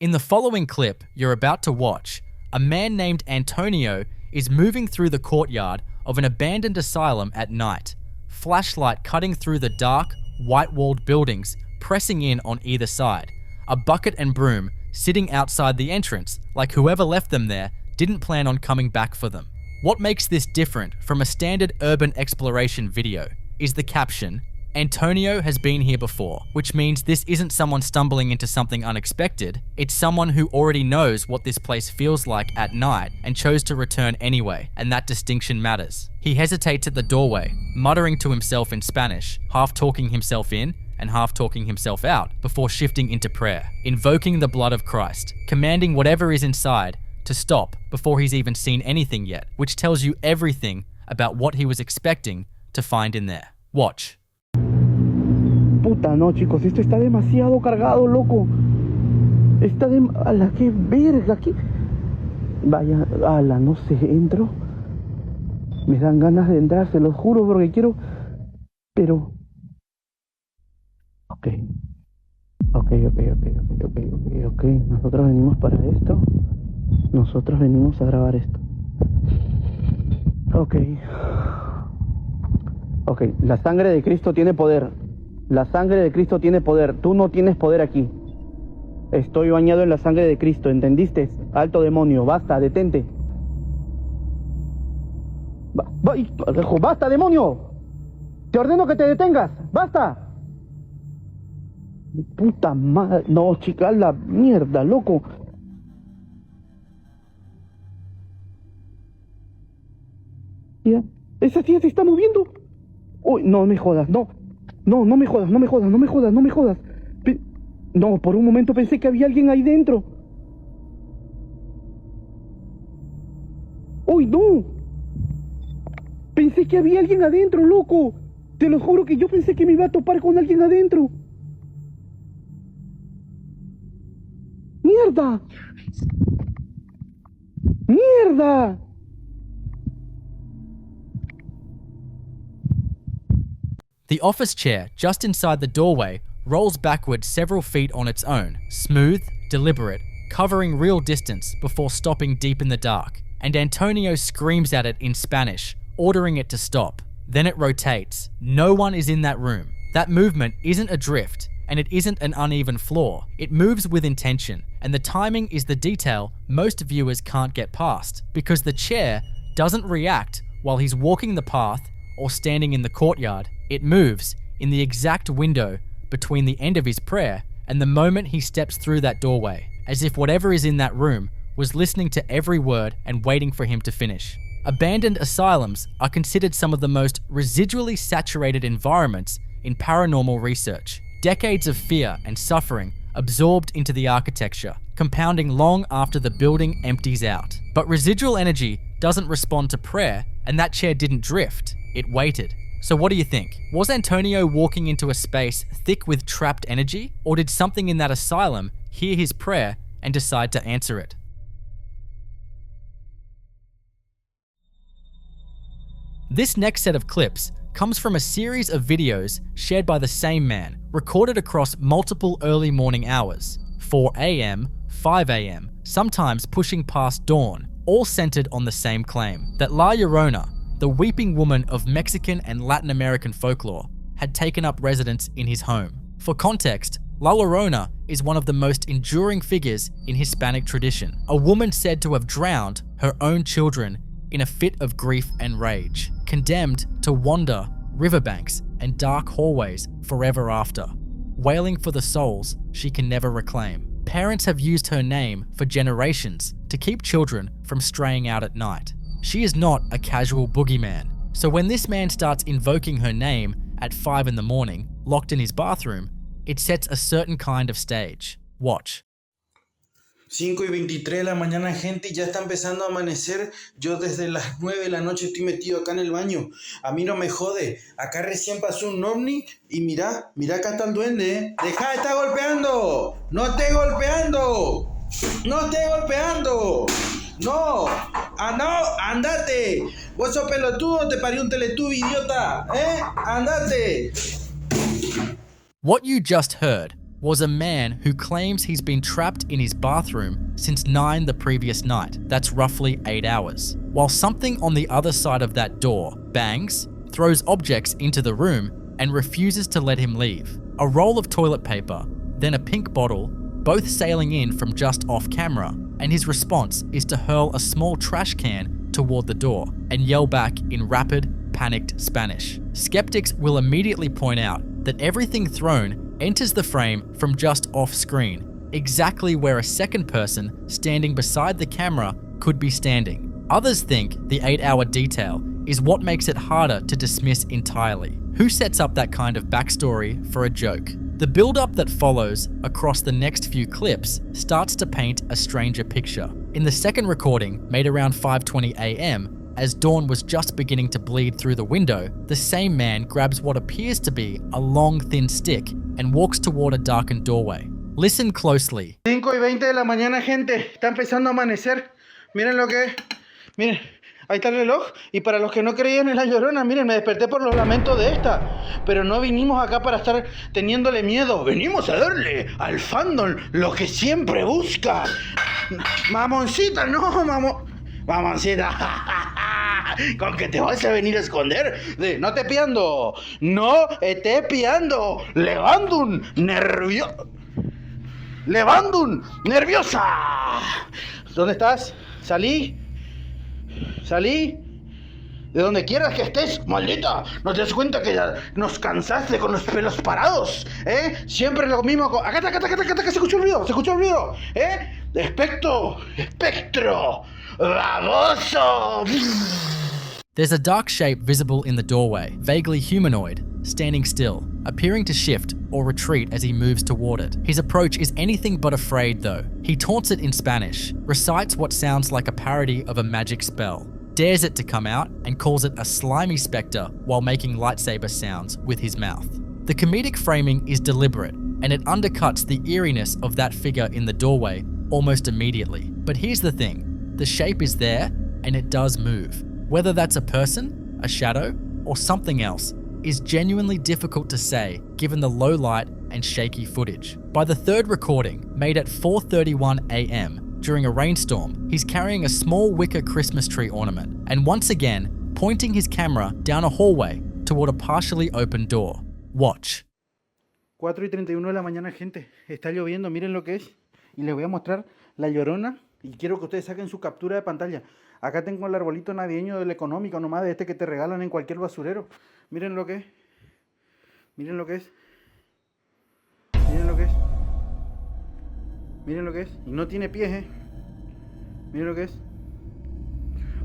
In the following clip you're about to watch, a man named Antonio is moving through the courtyard of an abandoned asylum at night, flashlight cutting through the dark, white-walled buildings, pressing in on either side, a bucket and broom sitting outside the entrance like whoever left them there didn't plan on coming back for them. What makes this different from a standard urban exploration video is the caption, "Antonio has been here before," which means this isn't someone stumbling into something unexpected, it's someone who already knows what this place feels like at night and chose to return anyway, and that distinction matters. He hesitates at the doorway, muttering to himself in Spanish, half talking himself in and half talking himself out before shifting into prayer, invoking the blood of Christ, commanding whatever is inside to stop before he's even seen anything yet, which tells you everything about what he was expecting to find in there. Watch. Puta, no, chicos, esto está demasiado cargado, loco. Está de... ¡Ala, qué verga! ¿Qué? Vaya, ala, no sé, entro. Me dan ganas de entrar, se los juro, porque quiero... Pero... Ok. Nosotros venimos para esto. Nosotros venimos a grabar esto. Ok, la sangre de Cristo tiene poder. La sangre de Cristo tiene poder. Tú no tienes poder aquí. Estoy bañado en la sangre de Cristo, ¿entendiste? Alto demonio, basta, detente. ¡Basta, demonio! Te ordeno que te detengas. ¡Basta! Puta madre. No, chica, la mierda, loco. Tía, esa tía se está moviendo. Uy, no me jodas, no. No me jodas. No, por un momento pensé que había alguien ahí dentro. Uy, no. Pensé que había alguien adentro, loco. Te lo juro que yo pensé que me iba a topar con alguien adentro. ¡Mierda! The office chair just inside the doorway rolls backward several feet on its own, smooth, deliberate, covering real distance before stopping deep in the dark, and Antonio screams at it in Spanish, ordering it to stop. Then it rotates. No one is in that room. That movement isn't a drift, and it isn't an uneven floor. It moves with intention, and the timing is the detail most viewers can't get past, because the chair doesn't react while he's walking the path or standing in the courtyard. It moves in the exact window between the end of his prayer and the moment he steps through that doorway, as if whatever is in that room was listening to every word and waiting for him to finish. Abandoned asylums are considered some of the most residually saturated environments in paranormal research. Decades of fear and suffering absorbed into the architecture, compounding long after the building empties out. But residual energy doesn't respond to prayer, and that chair didn't drift, it waited. So what do you think? Was Antonio walking into a space thick with trapped energy, or did something in that asylum hear his prayer and decide to answer it? This next set of clips comes from a series of videos shared by the same man, recorded across multiple early morning hours, 4 a.m., 5 a.m., sometimes pushing past dawn, all centered on the same claim, that La Llorona, the weeping woman of Mexican and Latin American folklore, had taken up residence in his home. For context, La Llorona is one of the most enduring figures in Hispanic tradition, a woman said to have drowned her own children in a fit of grief and rage, condemned to wander riverbanks and dark hallways forever after, wailing for the souls she can never reclaim. Parents have used her name for generations to keep children from straying out at night. She is not a casual boogeyman, so when this man starts invoking her name at 5 in the morning, locked in his bathroom, it sets a certain kind of stage. Watch. 5:23 de la mañana, gente, y ya está empezando a amanecer. Yo desde las 9 de la noche estoy metido acá en el baño. A mí no me jode. Acá recién pasó un ovni y mira acá está el duende, ¿eh? ¡Deja de estar golpeando! ¡No esté golpeando! ¡No esté golpeando! ¡No! ¡Ah, no! ¡Andate! ¿Vos sos pelotudo? Te parió un teletubi, idiota, ¿eh? ¡Andate! What you just heard was a man who claims he's been trapped in his bathroom since 9 the previous night. That's roughly 8 hours. While something on the other side of that door bangs, throws objects into the room, and refuses to let him leave. A roll of toilet paper, then a pink bottle, both sailing in from just off camera, and his response is to hurl a small trash can toward the door and yell back in rapid, panicked Spanish. Skeptics will immediately point out that everything thrown enters the frame from just off screen, exactly where a second person standing beside the camera could be standing. Others think the 8-hour detail is what makes it harder to dismiss entirely. Who sets up that kind of backstory for a joke? The build-up that follows across the next few clips starts to paint a stranger picture. In the second recording, made around 5:20 a.m., as dawn was just beginning to bleed through the window, the same man grabs what appears to be a long, thin stick and walks toward a darkened doorway. Listen closely. 5:20 de la mañana, gente. Está empezando a amanecer. Miren lo que es. Miren. Ahí está el reloj. Y para los que no creían en la Llorona, miren, me desperté por los lamentos de esta. Pero no vinimos acá para estar teniéndole miedo. Venimos a darle al fandom lo que siempre busca. Mamoncita, no, mamoncita. ¿Con que te vas a venir a esconder? No te piando. No te piando. Levandum nerviosa. ¿Dónde estás? Salí. De donde quieras que estés, maldita. ¿No te das cuenta que ya nos cansaste con los pelos parados? Siempre lo mismo. Acá, se escuchó el ruido. Espectro. Baboso. There's a dark shape visible in the doorway, vaguely humanoid, standing still, appearing to shift or retreat as he moves toward it. His approach is anything but afraid though. He taunts it in Spanish, recites what sounds like a parody of a magic spell, dares it to come out, and calls it a slimy spectre while making lightsaber sounds with his mouth. The comedic framing is deliberate, and it undercuts the eeriness of that figure in the doorway almost immediately. But here's the thing, the shape is there, and it does move. Whether that's a person, a shadow, or something else is genuinely difficult to say given the low light and shaky footage. By the third recording, made at 4:31 a.m. during a rainstorm, he's carrying a small wicker Christmas tree ornament and once again pointing his camera down a hallway toward a partially open door. Watch. 4:31 de la mañana, gente. Está lloviendo, miren lo que es. Y les voy a mostrar la Llorona y quiero que ustedes saquen su captura de pantalla. Acá tengo el arbolito navideño del económico, nomás de este que te regalan en cualquier basurero. Miren lo que es. Miren lo que es. Miren lo que es. Miren lo que es. Y no tiene pies, Miren lo que es.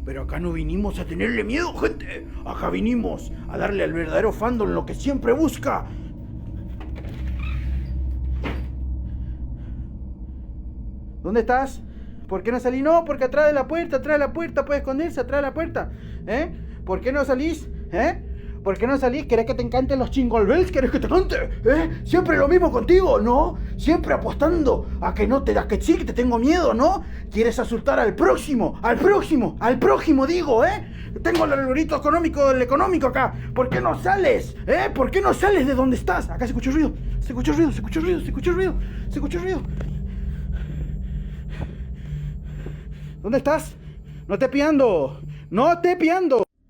Pero acá no vinimos a tenerle miedo, gente. Acá vinimos a darle al verdadero fandom lo que siempre busca. ¿Dónde estás? ¿Por qué no salís? No, porque atrás de la puerta, puede esconderse atrás de la puerta. ¿Por qué no salís? ¿Por qué no salís? ¿Querés que te encanten los Jingle Bells? ¿Querés que te cante? Siempre lo mismo contigo, ¿no? Siempre apostando a que no te das, que sí, que te tengo miedo, ¿no? ¿Quieres asustar al próximo, digo, Tengo el arbolito económico del económico acá. ¿Por qué no sales? ¿Por qué no sales de donde estás? Acá se escuchó ruido. ¿Dónde estás? No te piando.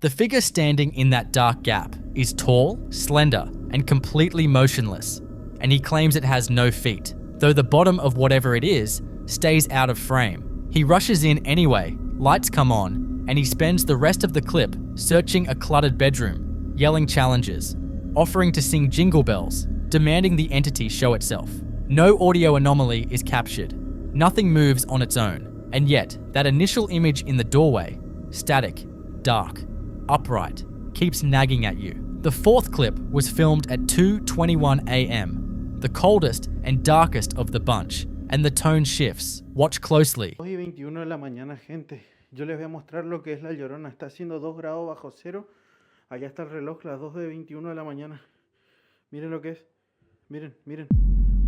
The figure standing in that dark gap is tall, slender, and completely motionless, and he claims it has no feet, though the bottom of whatever it is stays out of frame. He rushes in anyway, lights come on, and he spends the rest of the clip searching a cluttered bedroom, yelling challenges, offering to sing jingle bells, demanding the entity show itself. No audio anomaly is captured. Nothing moves on its own. And yet, that initial image in the doorway, static, dark, upright, keeps nagging at you. The fourth clip was filmed at 2:21 a.m., the coldest and darkest of the bunch, and the tone shifts. Watch closely. 2:21 de la mañana, gente. Yo les voy a mostrar lo que es la Llorona. Está haciendo 2 grados bajo cero. Allá está el reloj, las 2:21 de la mañana. Miren lo que es. Miren.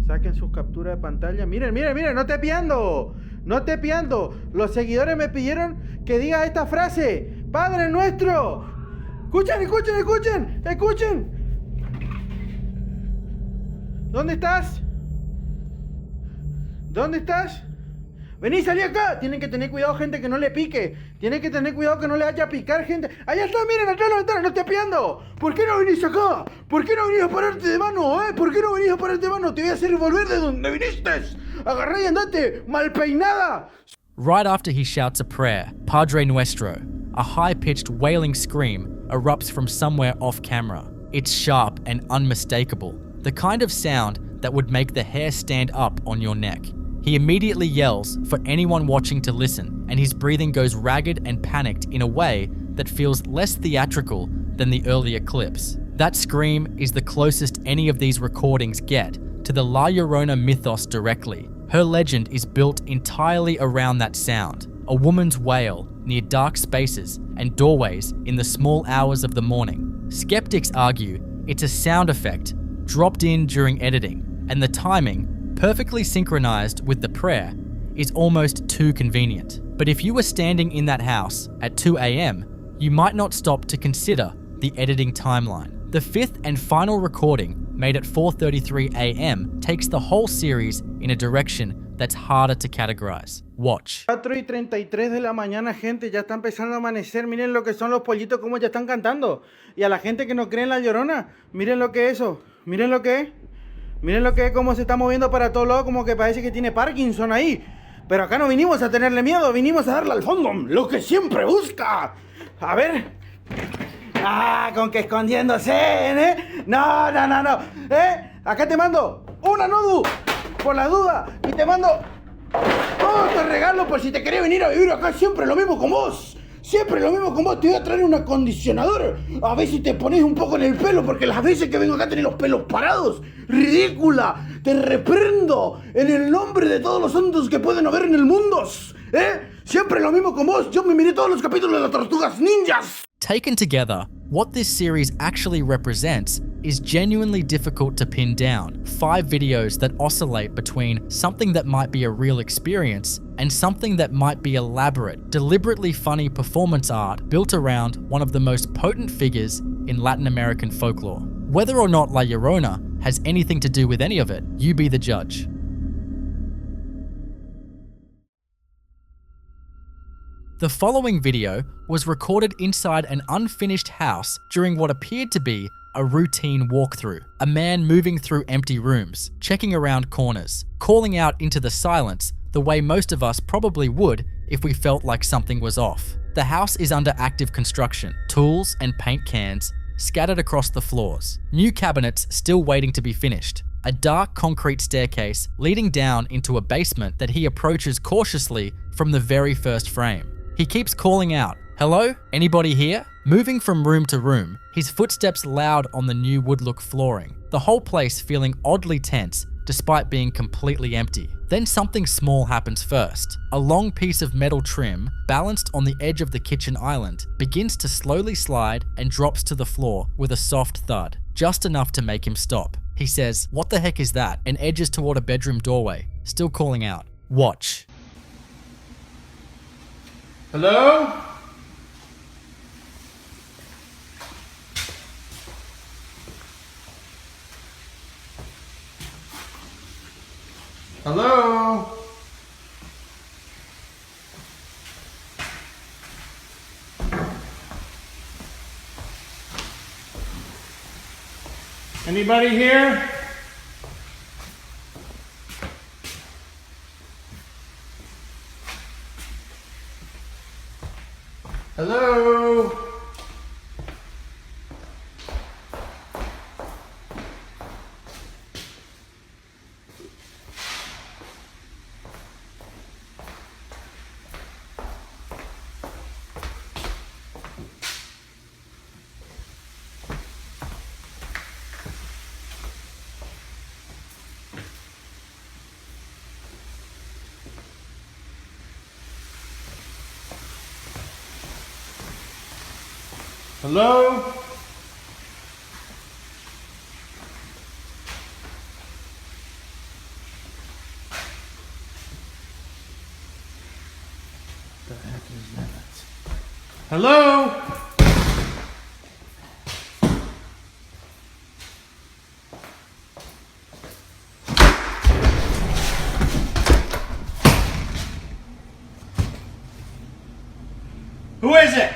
Saquen sus capturas de pantalla. Miren, no te piando. Los seguidores me pidieron que diga esta frase. Padre nuestro. Escuchen. ¿Dónde estás? ¿Dónde estás? Vení, salí acá. Tienen que tener cuidado, gente, que no le pique. Tienen que tener cuidado que no le vaya a picar, gente. Allá está, miren, atrás de la ventana, no estoy espiando. ¿Por qué no venís acá? ¿Por qué no venís a pararte de mano, ¿Por qué no venís a pararte de mano? Te voy a hacer volver de donde viniste. Agarrá y andate, mal peinada. Right after he shouts a prayer, Padre Nuestro, a high-pitched wailing scream erupts from somewhere off camera. It's sharp and unmistakable, the kind of sound that would make the hair stand up on your neck. He immediately yells for anyone watching to listen, and his breathing goes ragged and panicked in a way that feels less theatrical than the earlier clips. That scream is the closest any of these recordings get to the La Llorona mythos directly. Her legend is built entirely around that sound, a woman's wail near dark spaces and doorways in the small hours of the morning. Skeptics argue it's a sound effect dropped in during editing, and the timing, perfectly synchronized with the prayer, is almost too convenient. But if you were standing in that house at 2 a.m., you might not stop to consider the editing timeline. The fifth and final recording, made at 4:33 a.m., takes the whole series in a direction that's harder to categorize. Watch. 4:33 de la mañana, gente, ya está empezando a amanecer. Miren lo que son los pollitos, cómo ya están cantando. Y a la gente que no cree en la Llorona, miren lo que es eso. Miren lo que es. Miren lo que es, cómo se está moviendo para todos lados, como que parece que tiene Parkinson ahí. Pero acá no vinimos a tenerle miedo, vinimos a darle al fondo, lo que siempre busca. A ver. Con que escondiéndose, No. Acá te mando una nudu, por la duda. Y te mando otro regalo por si te querés venir a vivir acá. Siempre lo mismo con vos. Siempre lo mismo con vos. Te voy a traer un acondicionador. A ver si te pones un poco en el pelo, porque las veces que vengo acá tenés los pelos parados. ¡Ridícula! Te reprendo en el nombre de todos los santos que pueden haber en el mundo. Siempre lo mismo con vos. Yo me miré todos los capítulos de las Tortugas Ninjas. Taken together, what this series actually represents is genuinely difficult to pin down. 5 videos that oscillate between something that might be a real experience and something that might be elaborate, deliberately funny performance art built around one of the most potent figures in Latin American folklore. Whether or not La Llorona has anything to do with any of it, you be the judge. The following video was recorded inside an unfinished house during what appeared to be a routine walkthrough. A man moving through empty rooms, checking around corners, calling out into the silence the way most of us probably would if we felt like something was off. The house is under active construction, tools and paint cans scattered across the floors, new cabinets still waiting to be finished, a dark concrete staircase leading down into a basement that he approaches cautiously from the very first frame. He keeps calling out, "Hello? Anybody here?" Moving from room to room, his footsteps loud on the new woodlook flooring, the whole place feeling oddly tense despite being completely empty. Then something small happens first. A long piece of metal trim, balanced on the edge of the kitchen island, begins to slowly slide and drops to the floor with a soft thud, just enough to make him stop. He says, "What the heck is that?" and edges toward a bedroom doorway, still calling out. Watch. Hello? Hello? Anybody here? Hello? Hello? The heck is that? Hello? Who is it?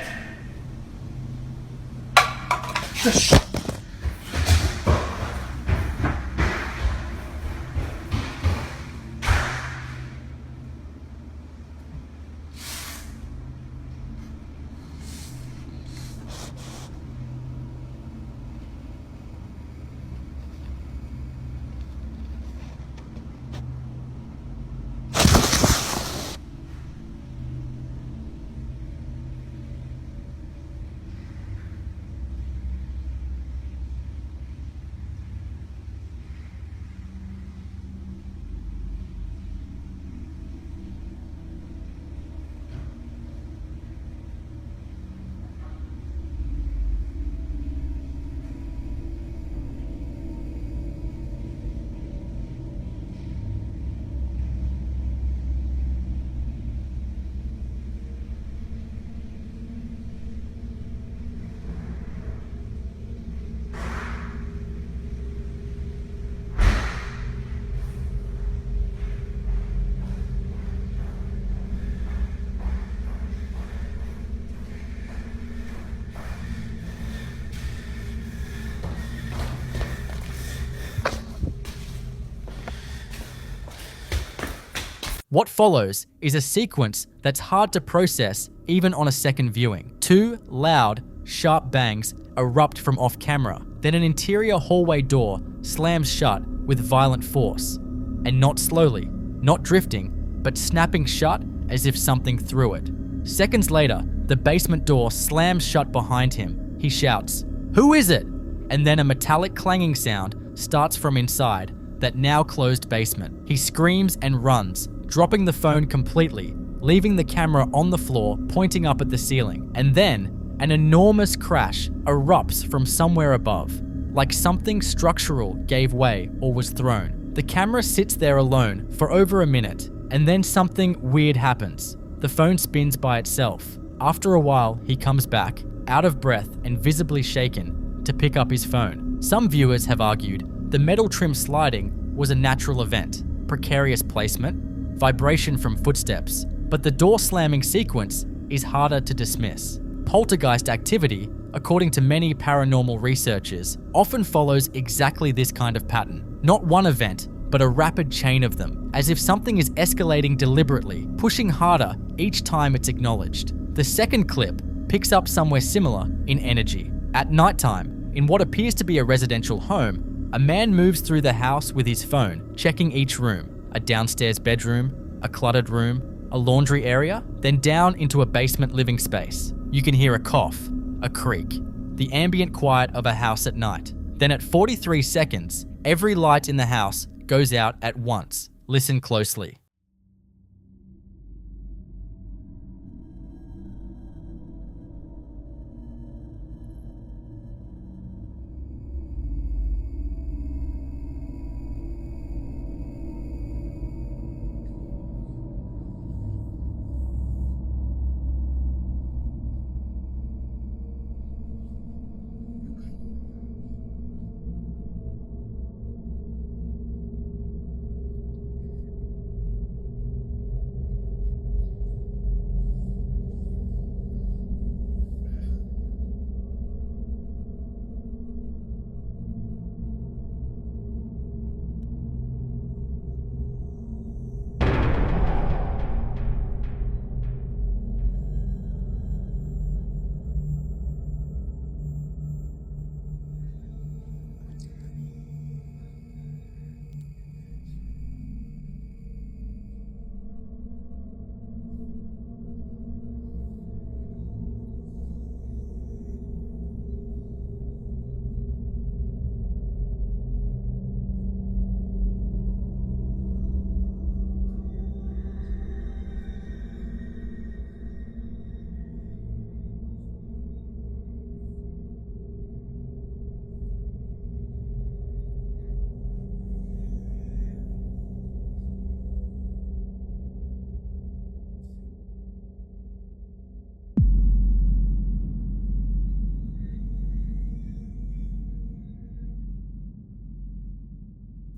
What follows is a sequence that's hard to process even on a second viewing. 2 loud, sharp bangs erupt from off camera. Then an interior hallway door slams shut with violent force. And not slowly, not drifting, but snapping shut as if something threw it. Seconds later, the basement door slams shut behind him. He shouts, "Who is it?" And then a metallic clanging sound starts from inside that now closed basement. He screams and runs, dropping the phone completely, leaving the camera on the floor pointing up at the ceiling. And then an enormous crash erupts from somewhere above, like something structural gave way or was thrown. The camera sits there alone for over a minute, and then something weird happens. The phone spins by itself. After a while, he comes back, out of breath and visibly shaken, to pick up his phone. Some viewers have argued the metal trim sliding was a natural event, precarious placement, vibration from footsteps, but the door slamming sequence is harder to dismiss. Poltergeist activity, according to many paranormal researchers, often follows exactly this kind of pattern. Not one event, but a rapid chain of them, as if something is escalating deliberately, pushing harder each time it's acknowledged. The second clip picks up somewhere similar in energy. At nighttime, in what appears to be a residential home, a man moves through the house with his phone, checking each room. A downstairs bedroom, a cluttered room, a laundry area, then down into a basement living space. You can hear a cough, a creak, the ambient quiet of a house at night. Then at 43 seconds, every light in the house goes out at once. Listen closely.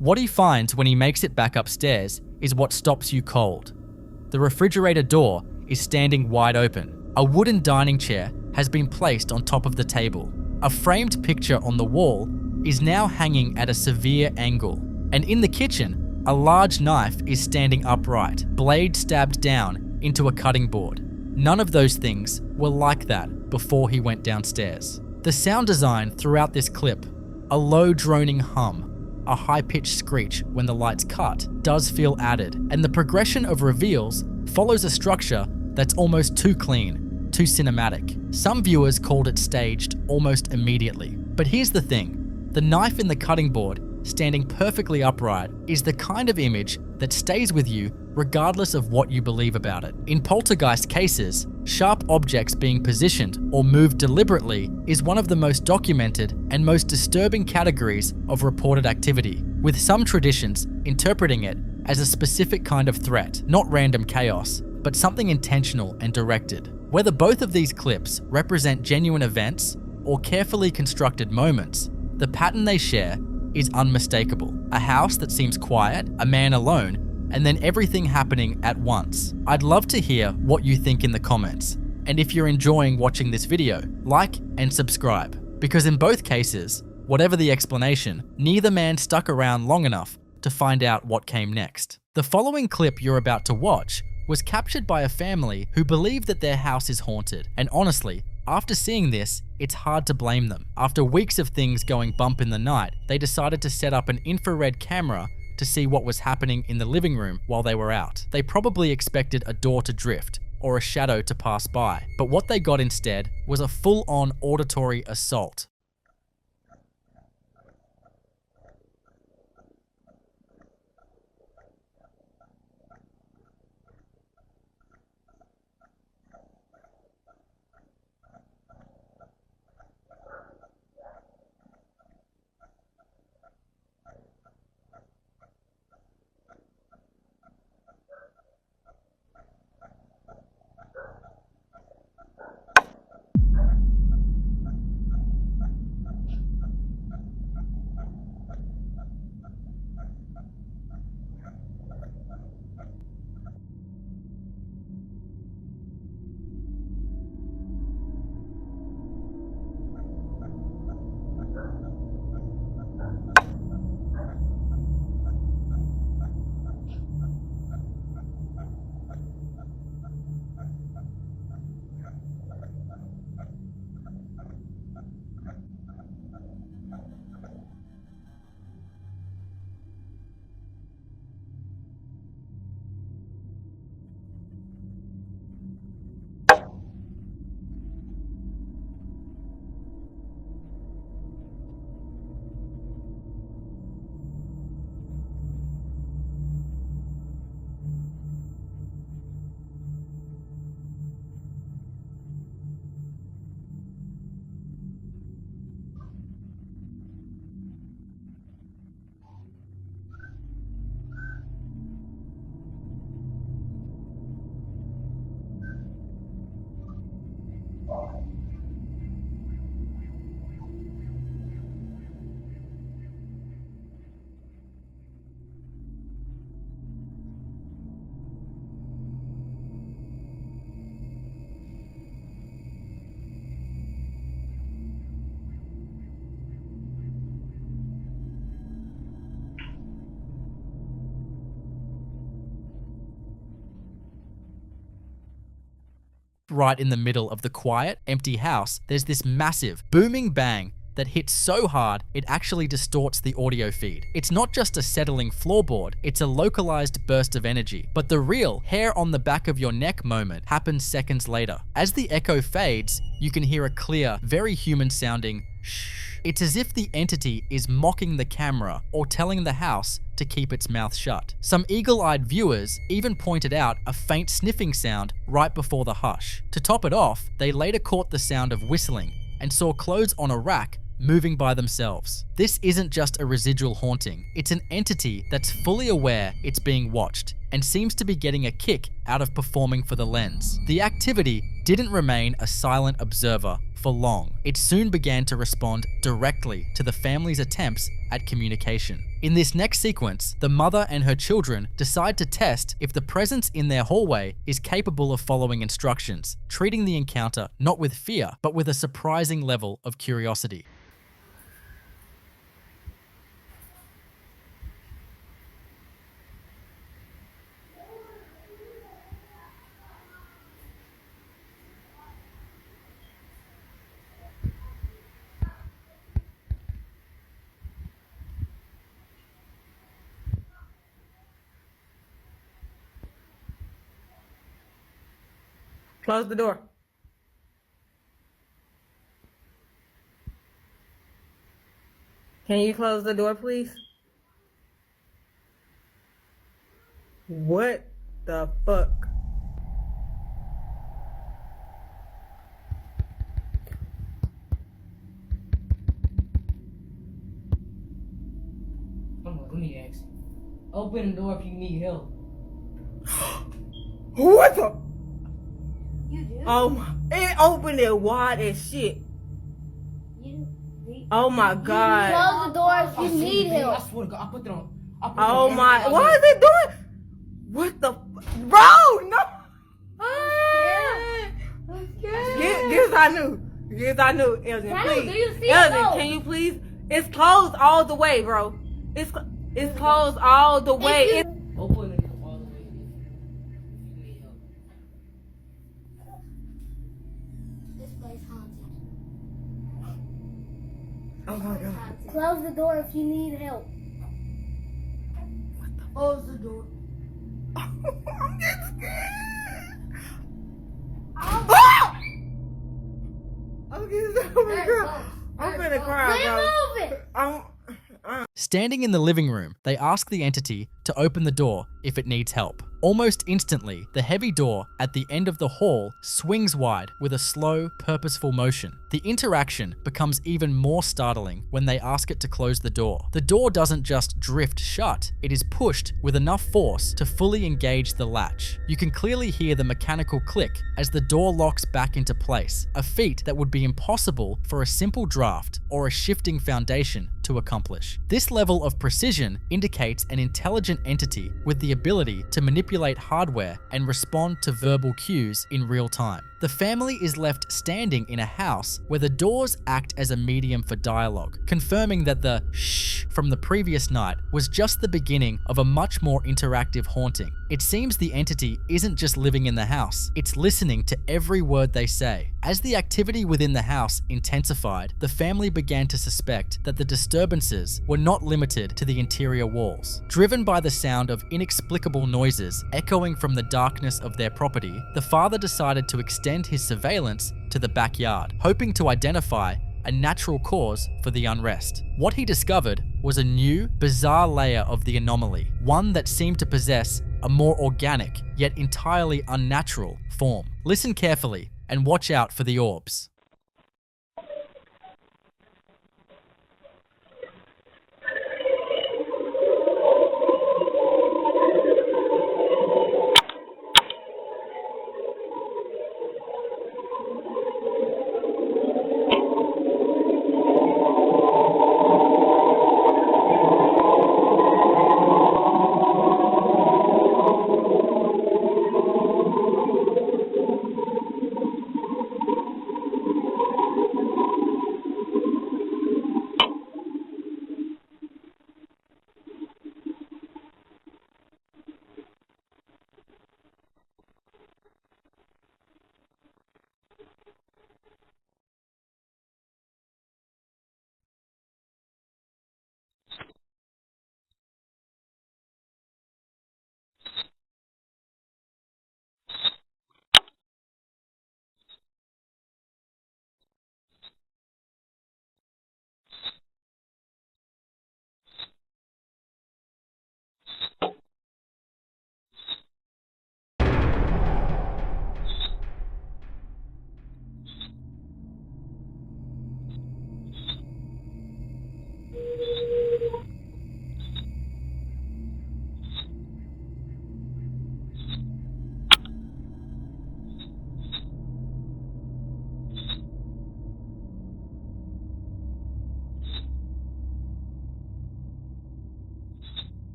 What he finds when he makes it back upstairs is what stops you cold. The refrigerator door is standing wide open. A wooden dining chair has been placed on top of the table. A framed picture on the wall is now hanging at a severe angle. And in the kitchen, a large knife is standing upright, blade stabbed down into a cutting board. None of those things were like that before he went downstairs. The sound design throughout this clip, a low droning hum, a high-pitched screech when the lights cut, does feel added, and the progression of reveals follows a structure that's almost too clean, too cinematic. Some viewers called it staged almost immediately. But here's the thing, the knife in the cutting board, standing perfectly upright, is the kind of image that stays with you regardless of what you believe about it. In poltergeist cases, sharp objects being positioned or moved deliberately is one of the most documented and most disturbing categories of reported activity, with some traditions interpreting it as a specific kind of threat, not random chaos, but something intentional and directed. Whether both of these clips represent genuine events or carefully constructed moments, the pattern they share is unmistakable. A house that seems quiet, a man alone, and then everything happening at once. I'd love to hear what you think in the comments. And if you're enjoying watching this video, like and subscribe. Because in both cases, whatever the explanation, neither man stuck around long enough to find out what came next. The following clip you're about to watch was captured by a family who believe that their house is haunted. And honestly, after seeing this, it's hard to blame them. After weeks of things going bump in the night, they decided to set up an infrared camera to see what was happening in the living room while they were out. They probably expected a door to drift or a shadow to pass by, but what they got instead was a full-on auditory assault. Right in the middle of the quiet, empty house, there's this massive, booming bang that hits so hard it actually distorts the audio feed. It's not just a settling floorboard, it's a localized burst of energy. But the real hair on the back of your neck moment happens seconds later. As the echo fades, you can hear a clear, very human sounding shh. It's as if the entity is mocking the camera or telling the house to keep its mouth shut. Some eagle-eyed viewers even pointed out a faint sniffing sound right before the hush. To top it off, they later caught the sound of whistling and saw clothes on a rack moving by themselves. This isn't just a residual haunting, it's an entity that's fully aware it's being watched and seems to be getting a kick out of performing for the lens. The activity didn't remain a silent observer for long. It soon began to respond directly to the family's attempts at communication. In this next sequence, the mother and her children decide to test if the presence in their hallway is capable of following instructions, treating the encounter not with fear, but with a surprising level of curiosity. Close the door. Can you close the door, please? What the fuck? Let me ask. Open the door if you need help. What the? You do? Oh my! It opened it wide as shit. Oh my god! Close the door if you need I help. swear to God, I put it on. Oh my! What is it doing? What the? Bro, no! Yes, I knew. Yes, I knew. Elgin, Daniel, please. do you see it? Elgin, No. can you please? It's closed all the way, bro. It's closed all the way. you- It's Open it all the way if you need help. This place haunted. oh my god. Close the door if you need help. Close the door. I'm getting scared. Oh, I'm getting so many girls. I'm finna cry, bro. Quit moving. Standing in the living room, they ask the entity to open the door if it needs help. Almost instantly, the heavy door at the end of the hall swings wide with a slow, purposeful motion. The interaction becomes even more startling when they ask it to close the door. The door doesn't just drift shut, it is pushed with enough force to fully engage the latch. You can clearly hear the mechanical click as the door locks back into place, a feat that would be impossible for a simple draft or a shifting foundation to accomplish. This level of precision indicates an intelligent entity with the ability to manipulate hardware and respond to verbal cues in real time. The family is left standing in a house where the doors act as a medium for dialogue, confirming that the shh from the previous night was just the beginning of a much more interactive haunting. It seems the entity isn't just living in the house, it's listening to every word they say. As the activity within the house intensified, the family began to suspect that the disturbances were not limited to the interior walls. Driven by the sound of inexplicable noises echoing from the darkness of their property, the father decided to extend his surveillance to the backyard, hoping to identify a natural cause for the unrest. What he discovered was a new, bizarre layer of the anomaly, one that seemed to possess a more organic, yet entirely unnatural form. Listen carefully and watch out for the orbs.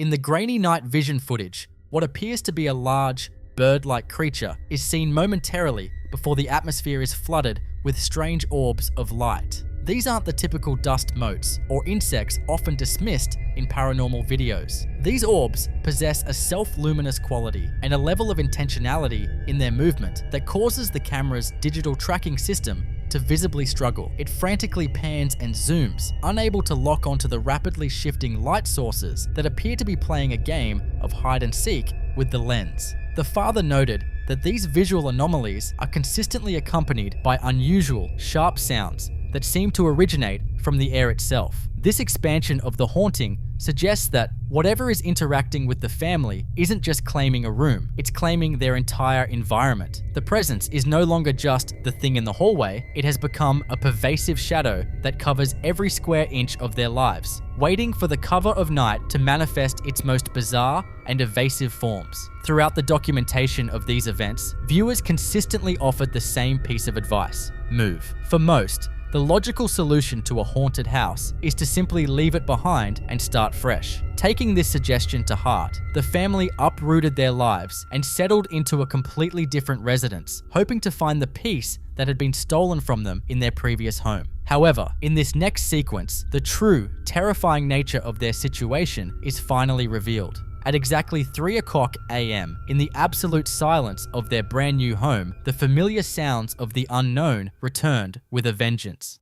In the grainy night vision footage, what appears to be a large, bird-like creature is seen momentarily before the atmosphere is flooded with strange orbs of light. These aren't the typical dust motes or insects often dismissed in paranormal videos. These orbs possess a self-luminous quality and a level of intentionality in their movement that causes the camera's digital tracking system to visibly struggle. It frantically pans and zooms, unable to lock onto the rapidly shifting light sources that appear to be playing a game of hide and seek with the lens. The father noted that these visual anomalies are consistently accompanied by unusual, sharp sounds that seem to originate from the air itself. This expansion of the haunting suggests that whatever is interacting with the family isn't just claiming a room, it's claiming their entire environment. The presence is no longer just the thing in the hallway, it has become a pervasive shadow that covers every square inch of their lives, waiting for the cover of night to manifest its most bizarre and evasive forms. Throughout the documentation of these events, viewers consistently offered the same piece of advice: move. For most, the logical solution to a haunted house is to simply leave it behind and start fresh. Taking this suggestion to heart, the family uprooted their lives and settled into a completely different residence, hoping to find the peace that had been stolen from them in their previous home. However, in this next sequence, the true, terrifying nature of their situation is finally revealed. At exactly 3:00 a.m., in the absolute silence of their brand new home, the familiar sounds of the unknown returned with a vengeance.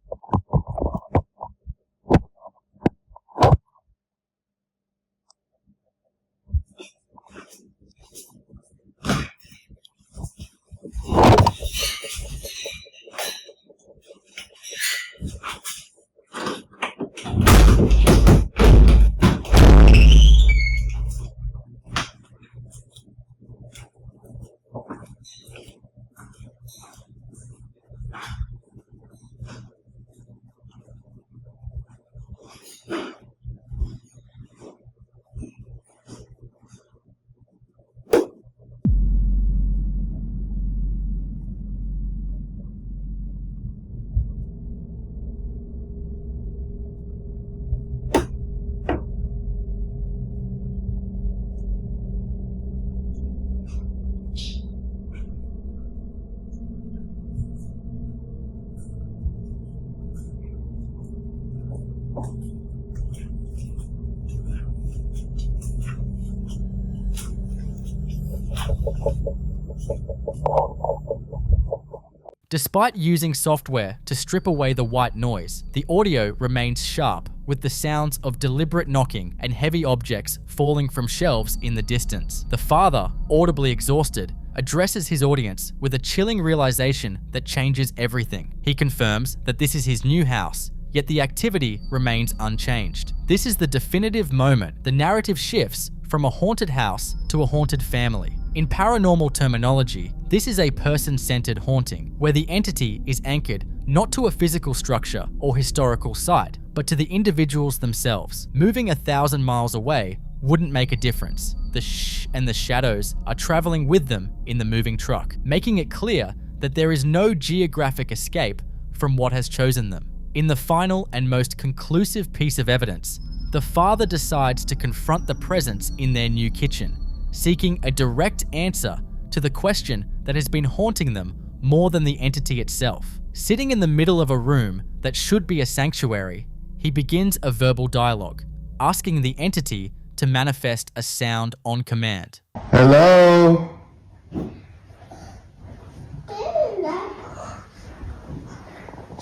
Despite using software to strip away the white noise, the audio remains sharp, with the sounds of deliberate knocking and heavy objects falling from shelves in the distance. The father, audibly exhausted, addresses his audience with a chilling realization that changes everything. He confirms that this is his new house, yet the activity remains unchanged. This is the definitive moment the narrative shifts from a haunted house to a haunted family. In paranormal terminology, this is a person-centered haunting, where the entity is anchored not to a physical structure or historical site, but to the individuals themselves. Moving 1,000 miles away wouldn't make a difference. The shh and the shadows are traveling with them in the moving truck, making it clear that there is no geographic escape from what has chosen them. In the final and most conclusive piece of evidence, the father decides to confront the presence in their new kitchen, seeking a direct answer to the question that has been haunting them more than the entity itself. Sitting in the middle of a room that should be a sanctuary, he begins a verbal dialogue, asking the entity to manifest a sound on command. Hello?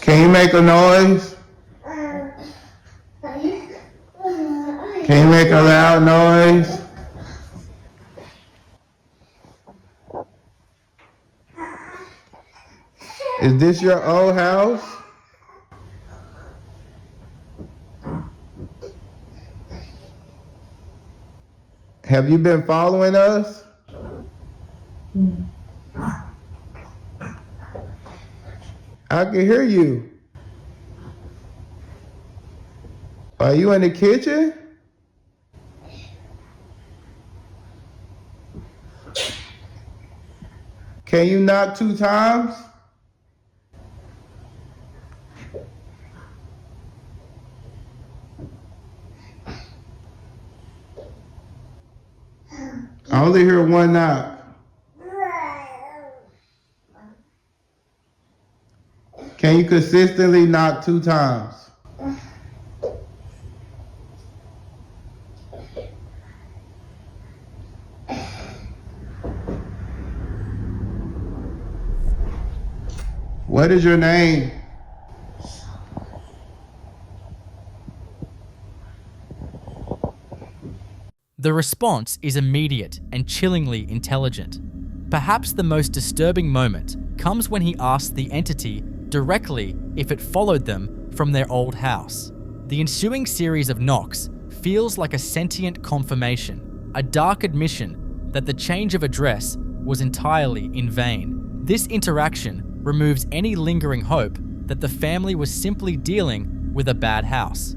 Can you make a noise? Can you make a loud noise? Is this your old house? Have you been following us? I can hear you. Are you in the kitchen? Can you knock 2 times? I only hear one knock. Can you consistently knock 2 times? What is your name? The response is immediate and chillingly intelligent. Perhaps the most disturbing moment comes when he asks the entity directly if it followed them from their old house. The ensuing series of knocks feels like a sentient confirmation, a dark admission that the change of address was entirely in vain. This interaction removes any lingering hope that the family was simply dealing with a bad house.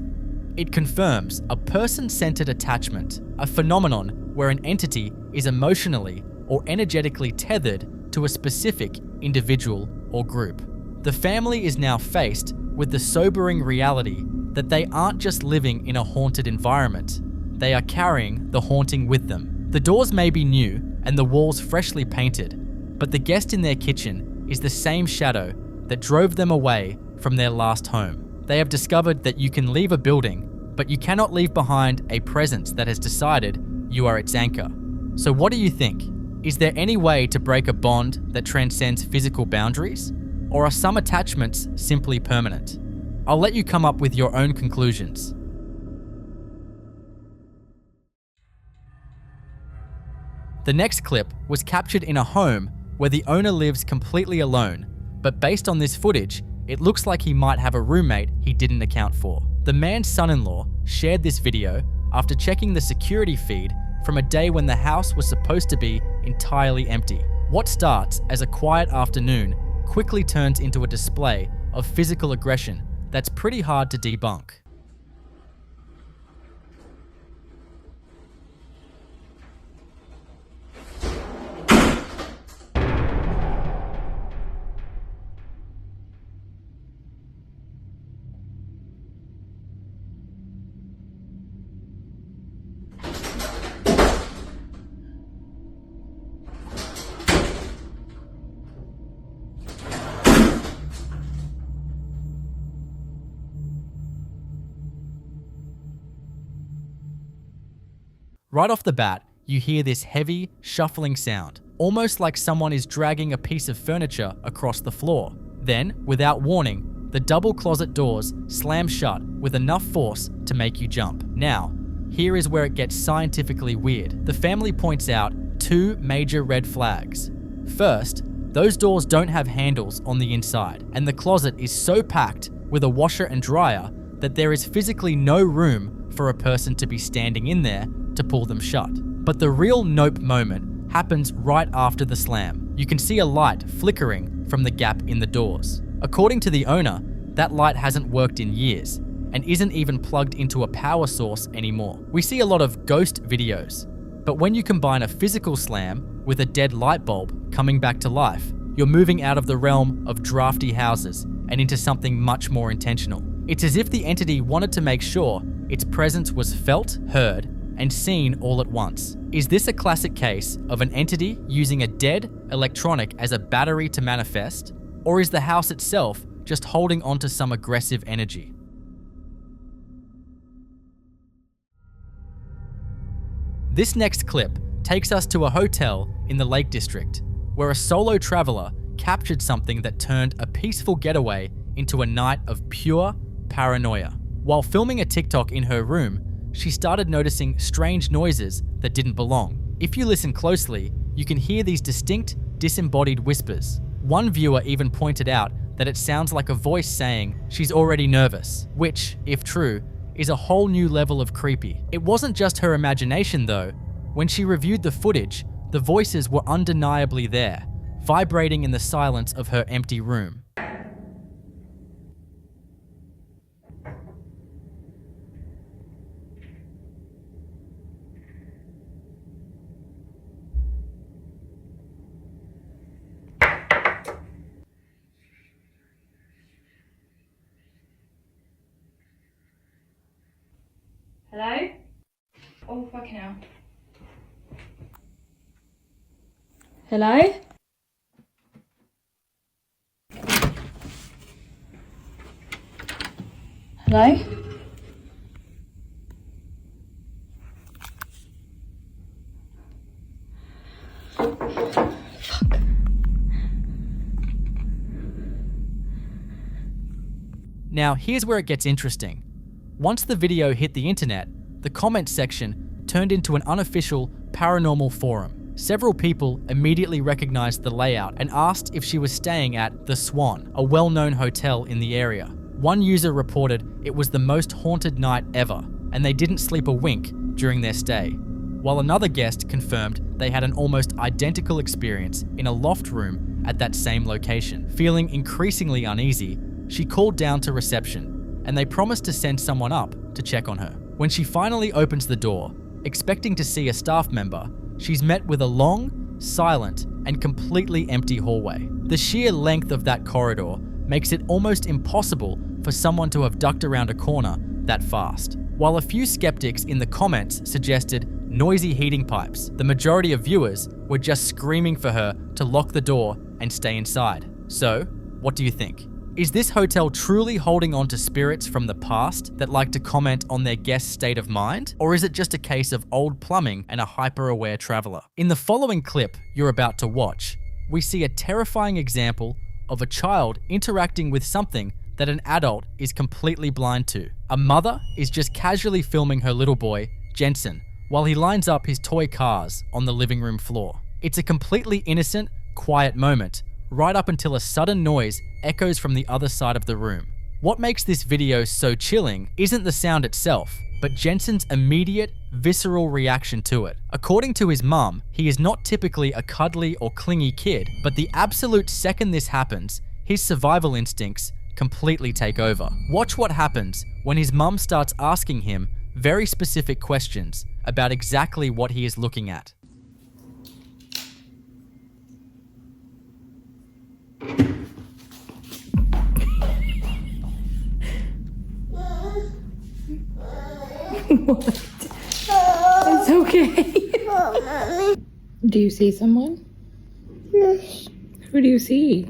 It confirms a person-centered attachment, a phenomenon where an entity is emotionally or energetically tethered to a specific individual or group. The family is now faced with the sobering reality that they aren't just living in a haunted environment, they are carrying the haunting with them. The doors may be new and the walls freshly painted, but the guest in their kitchen is the same shadow that drove them away from their last home. They have discovered that you can leave a building, but you cannot leave behind a presence that has decided you are its anchor. So what do you think? Is there any way to break a bond that transcends physical boundaries? Or are some attachments simply permanent? I'll let you come up with your own conclusions. The next clip was captured in a home where the owner lives completely alone, but based on this footage, it looks like he might have a roommate he didn't account for. The man's son-in-law shared this video after checking the security feed from a day when the house was supposed to be entirely empty. What starts as a quiet afternoon quickly turns into a display of physical aggression that's pretty hard to debunk. Right off the bat, you hear this heavy, shuffling sound, almost like someone is dragging a piece of furniture across the floor. Then, without warning, the double closet doors slam shut with enough force to make you jump. Now, here is where it gets scientifically weird. The family points out 2 major red flags. First, those doors don't have handles on the inside, and the closet is so packed with a washer and dryer that there is physically no room for a person to be standing in there to pull them shut. But the real nope moment happens right after the slam. You can see a light flickering from the gap in the doors. According to the owner, that light hasn't worked in years and isn't even plugged into a power source anymore. We see a lot of ghost videos, but when you combine a physical slam with a dead light bulb coming back to life, you're moving out of the realm of drafty houses and into something much more intentional. It's as if the entity wanted to make sure its presence was felt, heard, and seen all at once. Is this a classic case of an entity using a dead electronic as a battery to manifest? Or is the house itself just holding onto some aggressive energy? This next clip takes us to a hotel in the Lake District, where a solo traveler captured something that turned a peaceful getaway into a night of pure paranoia. While filming a TikTok in her room, she started noticing strange noises that didn't belong. If you listen closely, you can hear these distinct, disembodied whispers. One viewer even pointed out that it sounds like a voice saying she's already nervous, which, if true, is a whole new level of creepy. It wasn't just her imagination though. When she reviewed the footage, the voices were undeniably there, vibrating in the silence of her empty room. Hello? Oh, fucking hell. Hello? Hello? Now, here's where it gets interesting. Once the video hit the internet, the comments section turned into an unofficial paranormal forum. Several people immediately recognized the layout and asked if she was staying at The Swan, a well-known hotel in the area. One user reported it was the most haunted night ever, and they didn't sleep a wink during their stay. While another guest confirmed they had an almost identical experience in a loft room at that same location. Feeling increasingly uneasy, she called down to reception, and they promised to send someone up to check on her. When she finally opens the door, expecting to see a staff member, she's met with a long, silent, and completely empty hallway. The sheer length of that corridor makes it almost impossible for someone to have ducked around a corner that fast. While a few skeptics in the comments suggested noisy heating pipes, the majority of viewers were just screaming for her to lock the door and stay inside. So, what do you think? Is this hotel truly holding on to spirits from the past that like to comment on their guest's state of mind? Or is it just a case of old plumbing and a hyper-aware traveler? In the following clip you're about to watch, we see a terrifying example of a child interacting with something that an adult is completely blind to. A mother is just casually filming her little boy, Jensen, while he lines up his toy cars on the living room floor. It's a completely innocent, quiet moment, right up until a sudden noise echoes from the other side of the room. What makes this video so chilling isn't the sound itself, but Jensen's immediate, visceral reaction to it. According to his mum, he is not typically a cuddly or clingy kid, but the absolute second this happens, his survival instincts completely take over. Watch what happens when his mum starts asking him very specific questions about exactly what he is looking at. What? It's okay. Do you see someone? Yes. Who do you see?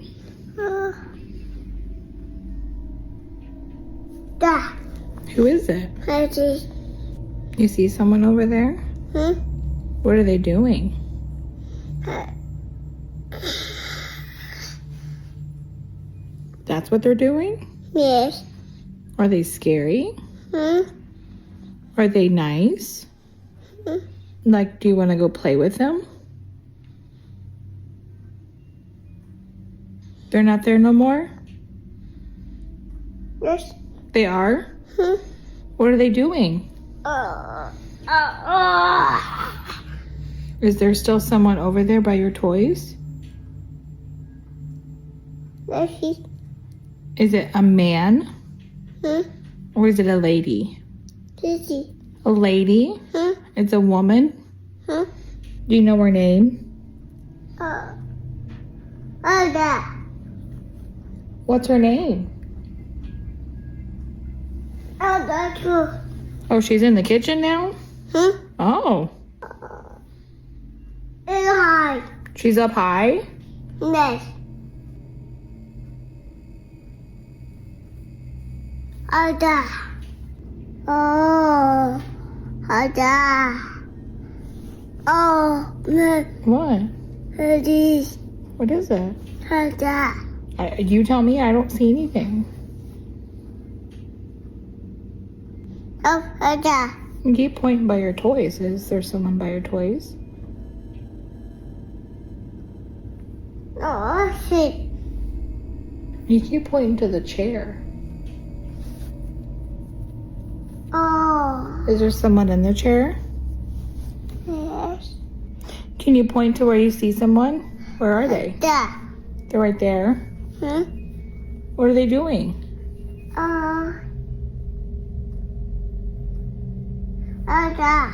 Da. Who is it? Daddy. You see someone over there? What are they doing? That's what they're doing? Yes. Are they scary? Are they nice? Like, do you want to go play with them? They're not there no more? Yes. They are? What are they doing? Is there still someone over there by your toys? Daddy. Is it a man? Or is it a lady? Daddy. A lady? It's a woman? Do you know her name? Da. What's her name? Da too. Oh, she's in the kitchen now? Oh, Hi. she's up high? Yes. Da. Oh. Da. Oh. What? Daddy. What is it? Da. You tell me, I don't see anything. Oh. Da. You keep pointing by your toys. Is there someone by your toys? Oh shit. You keep pointing to the chair. Oh. Is there someone in the chair? Yes. Can you point to where you see someone? Where are they? Da. They're right there. What are they doing? Da.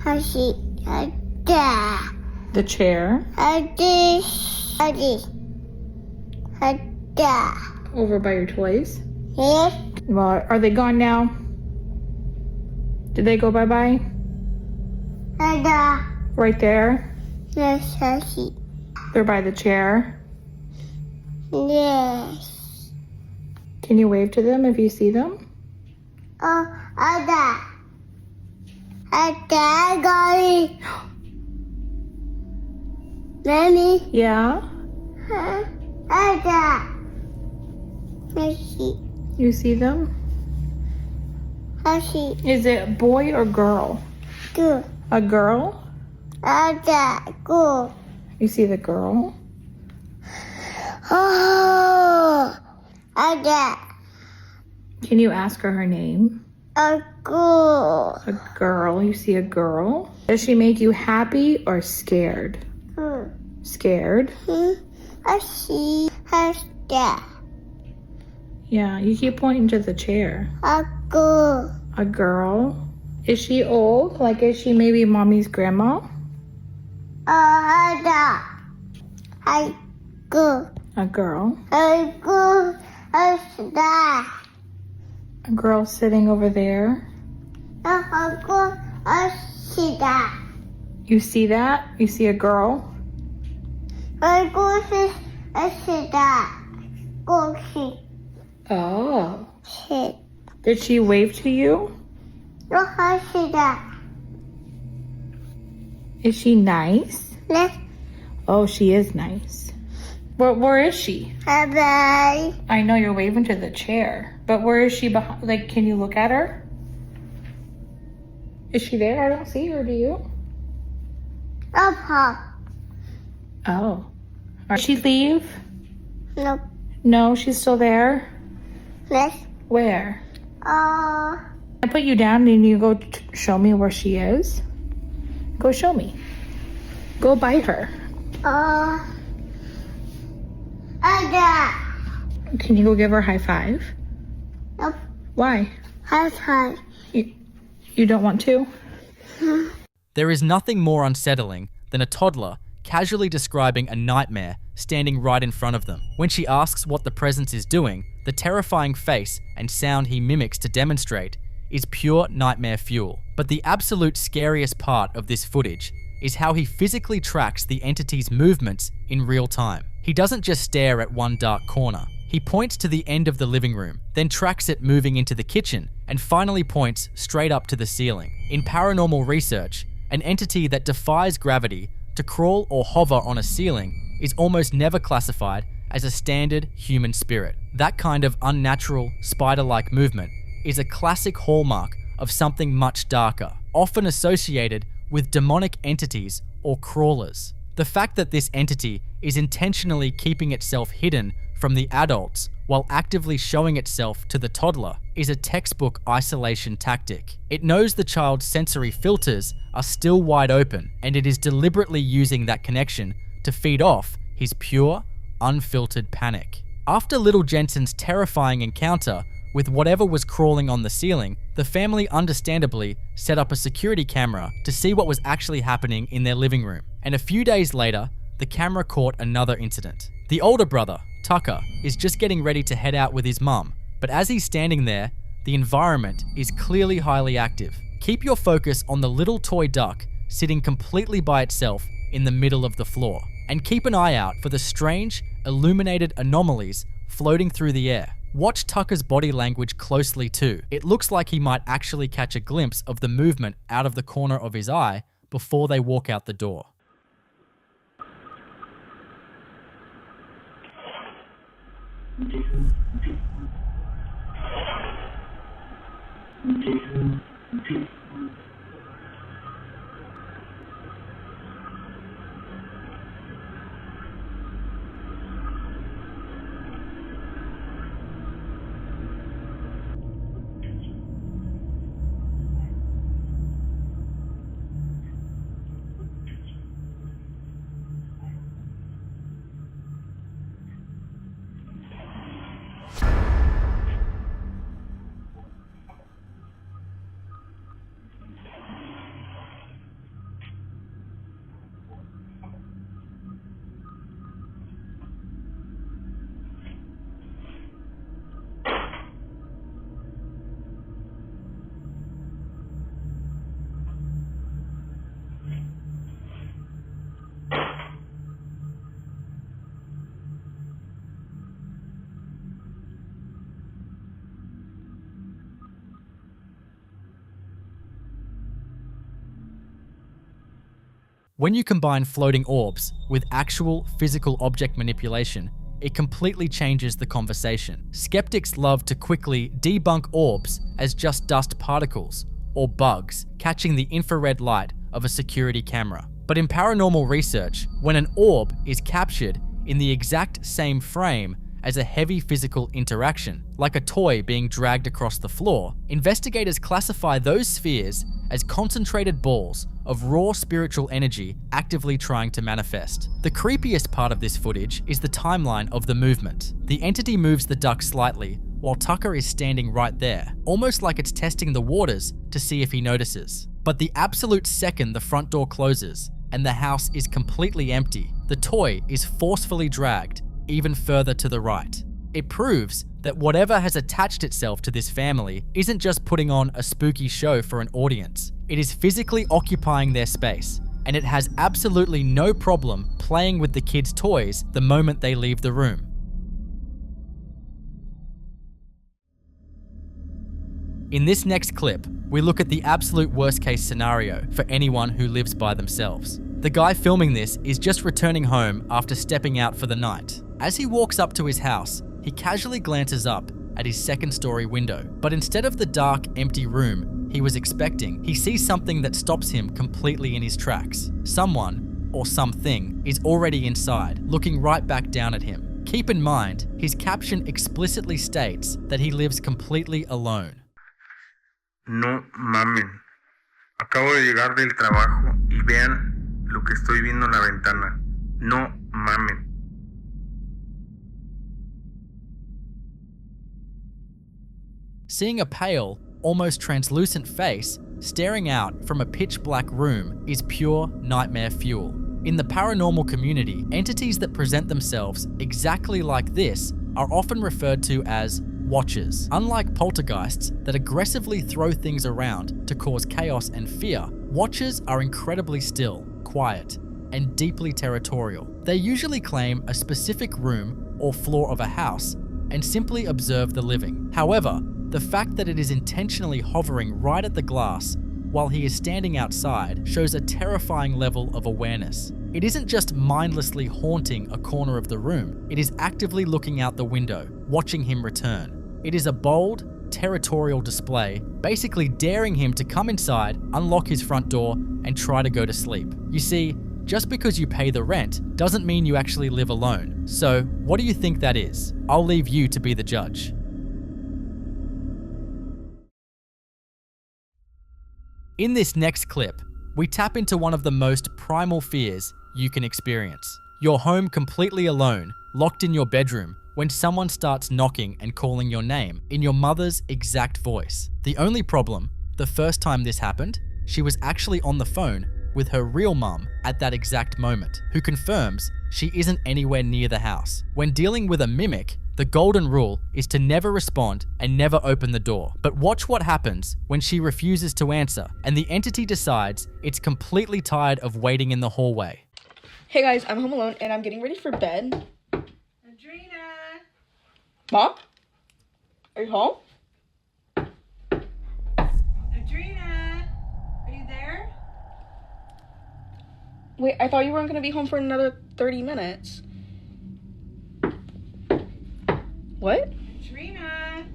I see. Da. The chair? Da. Over by your toys? Yes. Well, are they gone now? Did they go bye-bye? Da. Right there? Yes, I see. They're by the chair. Yes. Can you wave to them if you see them? Oh, Ada. Ada, Gary. Mommy. Yeah? Ada. I see. You see them? I see. Is it boy or girl? Good. A girl? Ada, go. You see the girl? Oh, Ada. Can you ask her name? A go. A girl. You see a girl? Does she make you happy or scared? Scared? I see. Ada. Yeah, you keep pointing to the chair. A go. A girl? Is she old? Like, is she maybe mommy's grandma? Ada. I go. A girl? I go. Ada. A girl sitting over there? I go. I see that. You see that? You see a girl? I go see. I see that. Go see. Oh. See. Did she wave to you? No, I see that. Is she nice? Let's Oh, she is nice. Where is she? bye. I know you're waving to the chair, but where is she behind? Like, can you look at her? Is she there? I don't see her, do you? Papa. Oh. Did she leave? No. No, she's still there. Let's. Where? I put you down and you go show me where she is. Go show me. Go by her. Ada. Can you go give her a high five? Nope. Why? High five. You don't want to? There is nothing more unsettling than a toddler casually describing a nightmare standing right in front of them. When she asks what the presence is doing, the terrifying face and sound he mimics to demonstrate is pure nightmare fuel. But the absolute scariest part of this footage is how he physically tracks the entity's movements in real time. He doesn't just stare at one dark corner. He points to the end of the living room, then tracks it moving into the kitchen, and finally points straight up to the ceiling. In paranormal research, an entity that defies gravity to crawl or hover on a ceiling is almost never classified as a standard human spirit. That kind of unnatural, spider-like movement is a classic hallmark of something much darker, often associated with demonic entities or crawlers. The fact that this entity is intentionally keeping itself hidden from the adults while actively showing itself to the toddler is a textbook isolation tactic. It knows the child's sensory filters are still wide open, and it is deliberately using that connection to feed off his pure, unfiltered panic. After little Jensen's terrifying encounter with whatever was crawling on the ceiling, the family understandably set up a security camera to see what was actually happening in their living room. And a few days later, the camera caught another incident. The older brother, Tucker, is just getting ready to head out with his mum, but as he's standing there, the environment is clearly highly active. Keep your focus on the little toy duck sitting completely by itself in the middle of the floor, and keep an eye out for the strange, illuminated anomalies floating through the air. Watch Tucker's body language closely too. It looks like he might actually catch a glimpse of the movement out of the corner of his eye before they walk out the door. When you combine floating orbs with actual physical object manipulation, it completely changes the conversation. Skeptics love to quickly debunk orbs as just dust particles or bugs catching the infrared light of a security camera. But in paranormal research, when an orb is captured in the exact same frame as a heavy physical interaction, like a toy being dragged across the floor, investigators classify those spheres as concentrated balls of raw spiritual energy actively trying to manifest. The creepiest part of this footage is the timeline of the movement. The entity moves the duck slightly while Tucker is standing right there, almost like it's testing the waters to see if he notices. But the absolute second the front door closes and the house is completely empty, the toy is forcefully dragged even further to the right. It proves that whatever has attached itself to this family isn't just putting on a spooky show for an audience. It is physically occupying their space, and it has absolutely no problem playing with the kids' toys the moment they leave the room. In this next clip, we look at the absolute worst case scenario for anyone who lives by themselves. The guy filming this is just returning home after stepping out for the night. As he walks up to his house, he casually glances up at his second-story window, but instead of the dark, empty room he was expecting, he sees something that stops him completely in his tracks. Someone, or something, is already inside, looking right back down at him. Keep in mind, his caption explicitly states that he lives completely alone. No mamen. Acabo de llegar del trabajo y vean lo que estoy viendo en la ventana. No mamen. Seeing a pale, almost translucent face staring out from a pitch-black room is pure nightmare fuel. In the paranormal community, entities that present themselves exactly like this are often referred to as watchers. Unlike poltergeists that aggressively throw things around to cause chaos and fear, watchers are incredibly still, quiet, and deeply territorial. They usually claim a specific room or floor of a house and simply observe the living. However, the fact that it is intentionally hovering right at the glass while he is standing outside shows a terrifying level of awareness. It isn't just mindlessly haunting a corner of the room, it is actively looking out the window, watching him return. It is a bold, territorial display, basically daring him to come inside, unlock his front door, and try to go to sleep. You see, just because you pay the rent doesn't mean you actually live alone. So, what do you think that is? I'll leave you to be the judge. In this next clip, we tap into one of the most primal fears you can experience. You're home completely alone, locked in your bedroom, when someone starts knocking and calling your name in your mother's exact voice. The only problem, the first time this happened, she was actually on the phone with her real mum at that exact moment, who confirms she isn't anywhere near the house. When dealing with a mimic, the golden rule is to never respond and never open the door. But watch what happens when she refuses to answer and the entity decides it's completely tired of waiting in the hallway. Hey guys, I'm home alone and I'm getting ready for bed. Adrena! Mom? Are you home? Adrena! Are you there? Wait, I thought you weren't going to be home for another 30 minutes. What? Adrena!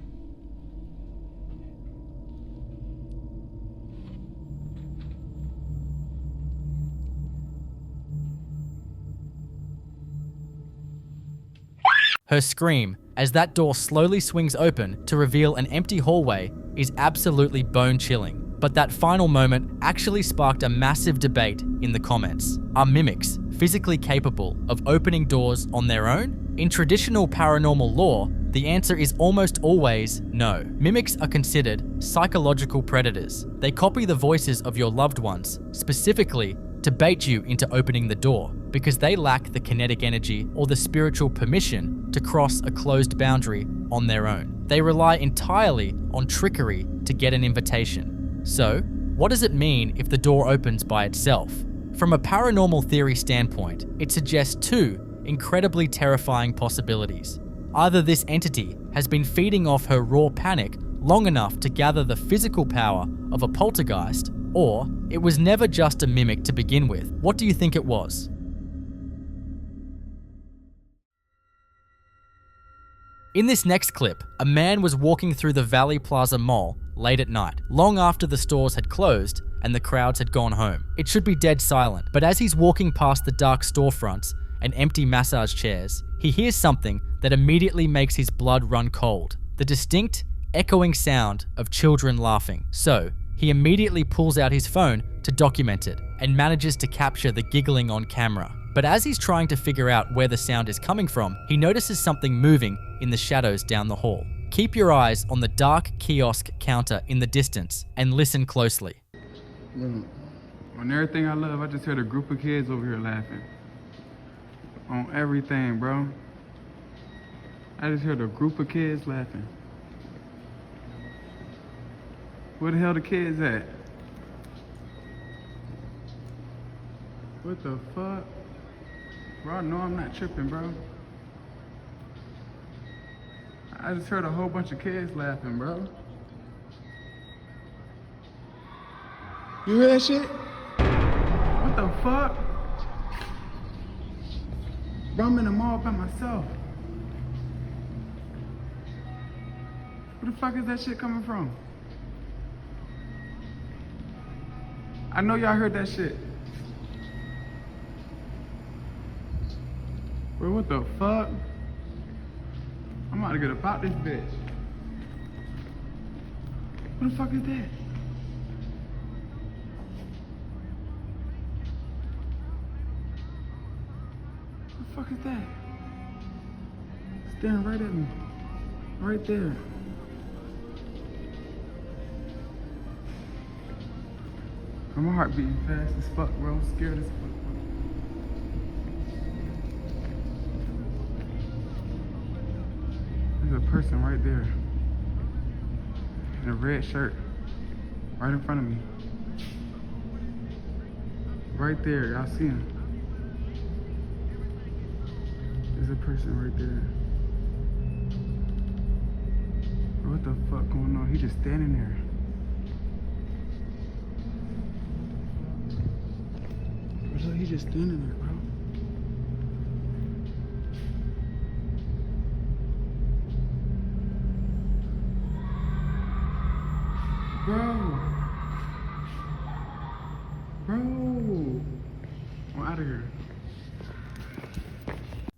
Her scream, as that door slowly swings open to reveal an empty hallway, is absolutely bone-chilling. But that final moment actually sparked a massive debate in the comments. Are mimics physically capable of opening doors on their own? In traditional paranormal lore, the answer is almost always no. Mimics are considered psychological predators. They copy the voices of your loved ones, specifically to bait you into opening the door, because they lack the kinetic energy or the spiritual permission to cross a closed boundary on their own. They rely entirely on trickery to get an invitation. So, what does it mean if the door opens by itself? From a paranormal theory standpoint, it suggests two incredibly terrifying possibilities. Either this entity has been feeding off her raw panic long enough to gather the physical power of a poltergeist, Or it was never just a mimic to begin with. What do you think it was? In this next clip, a man was walking through the Valley Plaza Mall late at night, long after the stores had closed and the crowds had gone home. It should be dead silent, but as he's walking past the dark storefronts and empty massage chairs, he hears something that immediately makes his blood run cold. The distinct, echoing sound of children laughing. So, he immediately pulls out his phone to document it and manages to capture the giggling on camera. But as he's trying to figure out where the sound is coming from, he notices something moving in the shadows down the hall. Keep your eyes on the dark kiosk counter in the distance and listen closely. On everything I love, I just heard a group of kids over here laughing. On everything, bro. I just heard a group of kids laughing. Where the hell the kids at? What the fuck? Bro, I know I'm not tripping, bro. I just heard a whole bunch of kids laughing, bro. You hear that shit? What the fuck? Bro, I'm in the mall by myself. Where the fuck is that shit coming from? I know y'all heard that shit. Bro, what the fuck? I'm about to get about this bitch. What the fuck is that? What the fuck is that? Staring right at me. Right there. My heart beating fast as fuck, bro. I'm scared as fuck. There's a person right there in a red shirt right in front of me. Right there, y'all see him. There's a person right there. What the fuck going on? He just standing there. Look, he just standing there, bro. Bro. I'm out of here.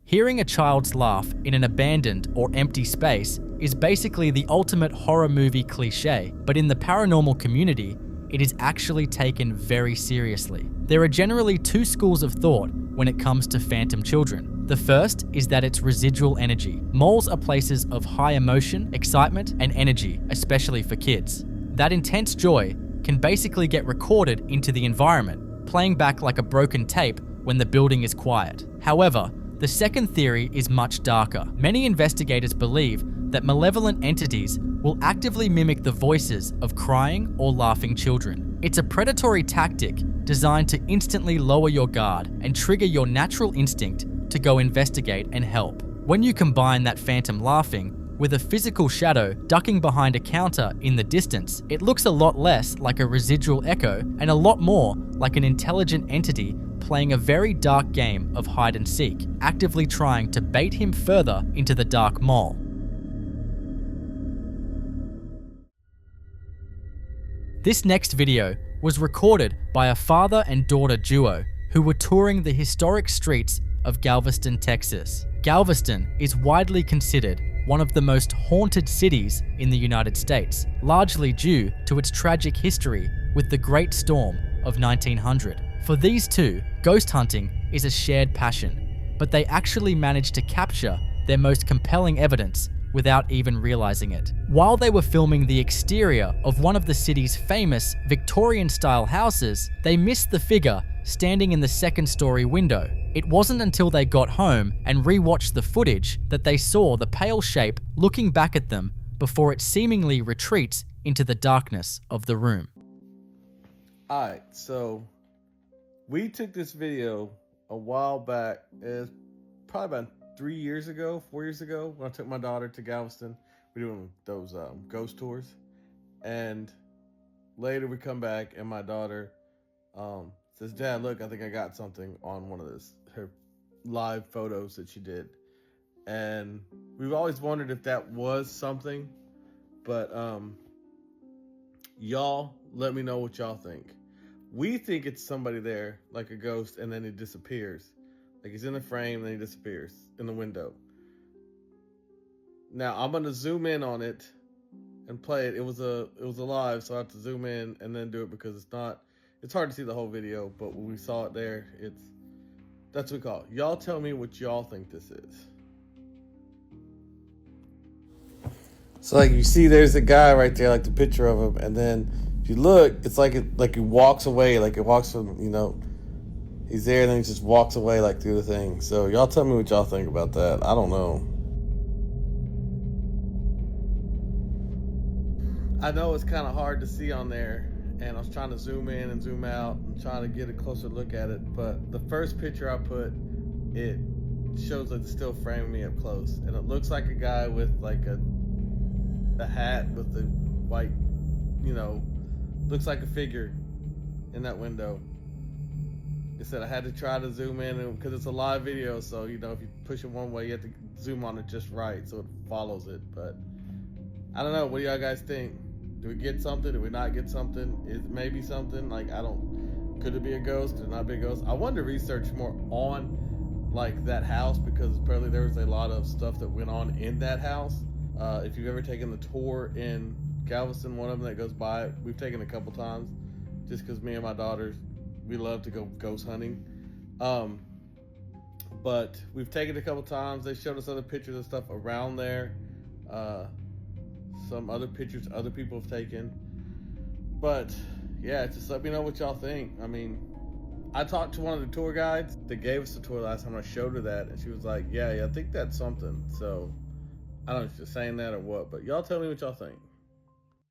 Hearing a child's laugh in an abandoned or empty space is basically the ultimate horror movie cliche, but in the paranormal community, it is actually taken very seriously. There are generally two schools of thought when it comes to phantom children. The first is that it's residual energy. Malls are places of high emotion, excitement, and energy, especially for kids. That intense joy can basically get recorded into the environment, playing back like a broken tape when the building is quiet. However, the second theory is much darker. Many investigators believe that malevolent entities will actively mimic the voices of crying or laughing children. It's a predatory tactic designed to instantly lower your guard and trigger your natural instinct to go investigate and help. When you combine that phantom laughing with a physical shadow ducking behind a counter in the distance, it looks a lot less like a residual echo and a lot more like an intelligent entity playing a very dark game of hide and seek, actively trying to bait him further into the dark mall. This next video was recorded by a father and daughter duo who were touring the historic streets of Galveston, Texas. Galveston is widely considered one of the most haunted cities in the United States, largely due to its tragic history with the Great Storm of 1900. For these two, ghost hunting is a shared passion, but they actually managed to capture their most compelling evidence without even realizing it. While they were filming the exterior of one of the city's famous Victorian-style houses, they missed the figure standing in the second-story window. It wasn't until they got home and rewatched the footage that they saw the pale shape looking back at them before it seemingly retreats into the darkness of the room. Alright, so we took this video a while back. It's probably about 4 years ago, when I took my daughter to Galveston. We were doing those ghost tours. And later we come back and my daughter says, Dad, look, I think I got something on one of her live photos that she did. And we've always wondered if that was something, but y'all let me know what y'all think. We think it's somebody there, like a ghost, and then he disappears. Like he's in the frame, and then he disappears in the window. Now I'm gonna zoom in on it and play it. It was a live, so I have to zoom in and then do it because it's hard to see the whole video, but when we saw it there, that's what we call it. Y'all tell me what y'all think this is. So like you see there's a guy right there, like the picture of him, and then if you look, it's like he walks away, like it walks from, he's there and then he just walks away like through the thing. So y'all tell me what y'all think about that. I don't know. I know it's kind of hard to see on there, and I was trying to zoom in and zoom out and trying to get a closer look at it, but the first picture I put, it shows like it's still framing me up close, and it looks like a guy with like a hat with the white, looks like a figure in that window. It said I had to try to zoom in because it's a live video, so if you push it one way, you have to zoom on it just right so it follows it. But I don't know. What do y'all guys think? Do we get something? Do we not get something? Is it maybe something? Could it be a ghost? Could it not be a ghost? I wanted to research more on like that house because apparently there was a lot of stuff that went on in that house. If you've ever taken the tour in Galveston, one of them that goes by, we've taken a couple times just because me and my daughters, we love to go ghost hunting. But we've taken it a couple times. They showed us other pictures and stuff around there. Some other pictures other people have taken. But yeah, just let me know what y'all think. I mean, I talked to one of the tour guides that gave us the tour last time. I showed her that and she was like, yeah, I think that's something. So I don't know if she's saying that or what, but y'all tell me what y'all think.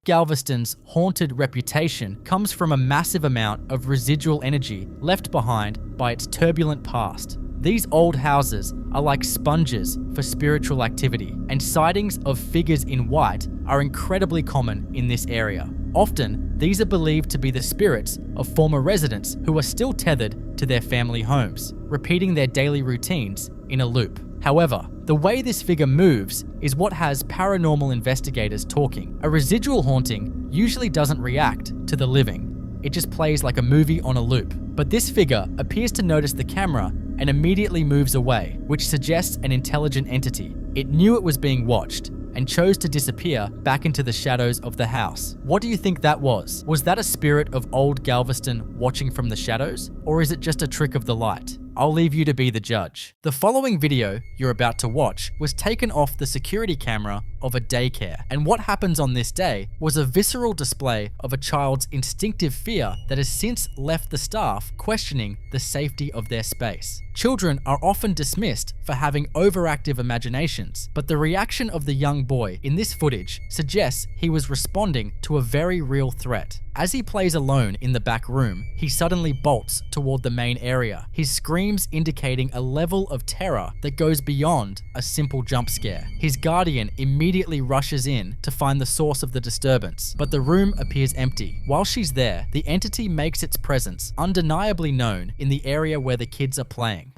Galveston's haunted reputation comes from a massive amount of residual energy left behind by its turbulent past. These old houses are like sponges for spiritual activity, and sightings of figures in white are incredibly common in this area. Often, these are believed to be the spirits of former residents who are still tethered to their family homes, repeating their daily routines in a loop. However, the way this figure moves is what has paranormal investigators talking. A residual haunting usually doesn't react to the living. It just plays like a movie on a loop. But this figure appears to notice the camera and immediately moves away, which suggests an intelligent entity. It knew it was being watched and chose to disappear back into the shadows of the house. What do you think that was? Was that a spirit of old Galveston watching from the shadows? Or is it just a trick of the light? I'll leave you to be the judge. The following video you're about to watch was taken off the security camera of a daycare, and what happens on this day was a visceral display of a child's instinctive fear that has since left the staff questioning the safety of their space. Children are often dismissed for having overactive imaginations, but the reaction of the young boy in this footage suggests he was responding to a very real threat. As he plays alone in the back room, he suddenly bolts toward the main area, his screams indicating a level of terror that goes beyond a simple jump scare. His guardian immediately rushes in to find the source of the disturbance, but the room appears empty. While she's there, the entity makes its presence undeniably known in the area where the kids are playing.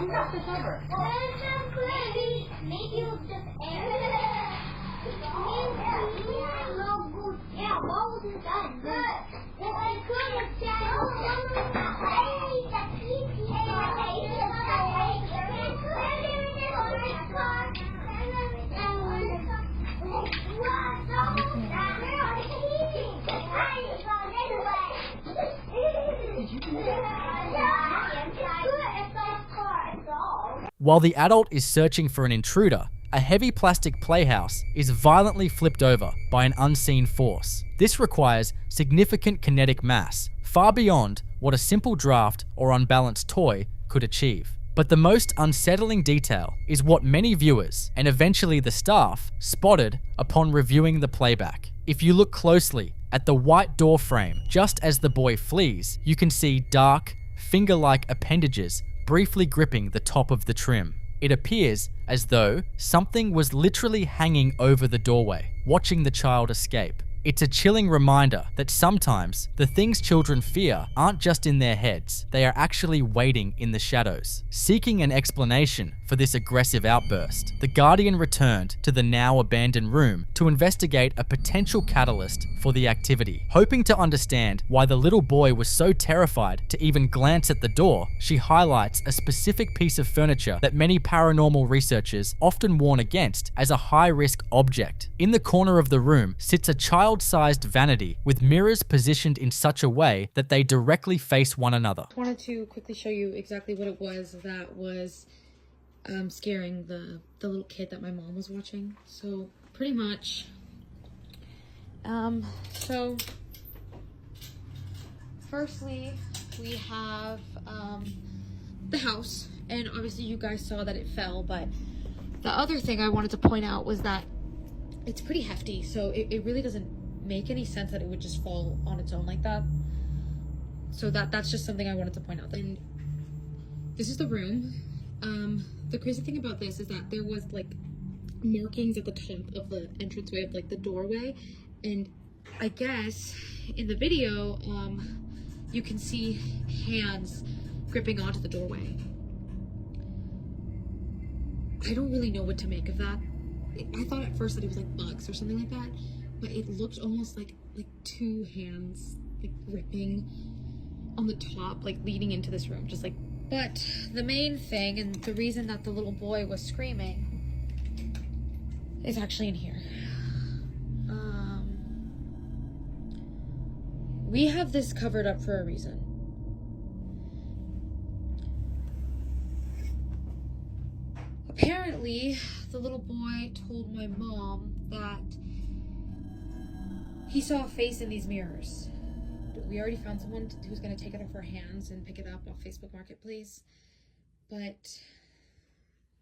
Who got the cover? Maybe it was just air. Yeah, what was it done? I could have While the adult is searching for an intruder, a heavy plastic playhouse is violently flipped over by an unseen force. This requires significant kinetic mass, far beyond what a simple draft or unbalanced toy could achieve. But the most unsettling detail is what many viewers, and eventually the staff, spotted upon reviewing the playback. If you look closely at the white door frame just as the boy flees, you can see dark, finger-like appendages briefly gripping the top of the trim. It appears as though something was literally hanging over the doorway, watching the child escape. It's a chilling reminder that sometimes the things children fear aren't just in their heads, they are actually waiting in the shadows. Seeking an explanation for this aggressive outburst, the Guardian returned to the now abandoned room to investigate a potential catalyst for the activity. Hoping to understand why the little boy was so terrified to even glance at the door, she highlights a specific piece of furniture that many paranormal researchers often warn against as a high-risk object. In the corner of the room sits a child-sized vanity with mirrors positioned in such a way that they directly face one another. I wanted to quickly show you exactly what it was that was scaring the little kid that my mom was watching. So pretty much, so firstly we have the house, and obviously you guys saw that it fell, but the other thing I wanted to point out was that it's pretty hefty, so it really doesn't make any sense that it would just fall on its own like that. So that's just something I wanted to point out. And this is the room. The crazy thing about this is that there was like markings at the top of the entranceway of like the doorway, and I guess in the video you can see hands gripping onto the doorway. I don't really know what to make of that. I thought at first that it was like bugs or something like that, but it looked almost like two hands like gripping on the top, like leading into this room, just like. But the main thing, and the reason that the little boy was screaming, is actually in here. We have this covered up for a reason. Apparently, the little boy told my mom that he saw a face in these mirrors. We already found someone who's going to take it off our hands and pick it up off Facebook Marketplace, but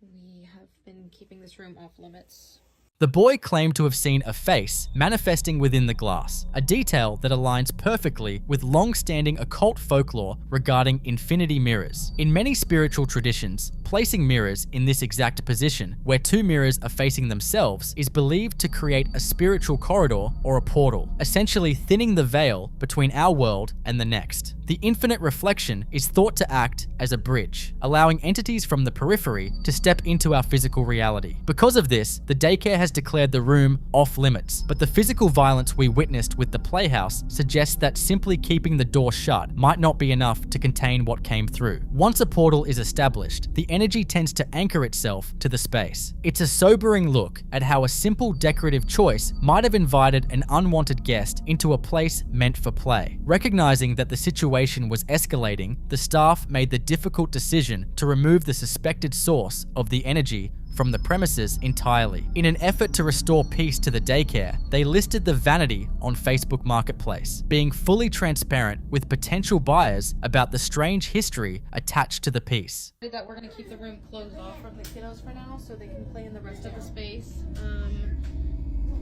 we have been keeping this room off limits. The boy claimed to have seen a face manifesting within the glass, a detail that aligns perfectly with long-standing occult folklore regarding infinity mirrors. In many spiritual traditions, placing mirrors in this exact position, where two mirrors are facing themselves, is believed to create a spiritual corridor or a portal, essentially thinning the veil between our world and the next. The infinite reflection is thought to act as a bridge, allowing entities from the periphery to step into our physical reality. Because of this, the daycare has declared the room off limits, but the physical violence we witnessed with the playhouse suggests that simply keeping the door shut might not be enough to contain what came through. Once a portal is established, the energy tends to anchor itself to the space. It's a sobering look at how a simple decorative choice might have invited an unwanted guest into a place meant for play. Recognizing that the situation was escalating, the staff made the difficult decision to remove the suspected source of the energy from the premises entirely. In an effort to restore peace to the daycare, they listed the vanity on Facebook Marketplace, being fully transparent with potential buyers about the strange history attached to the piece. That we're going to keep the room closed off from the kiddos for now so they can play in the rest of the space.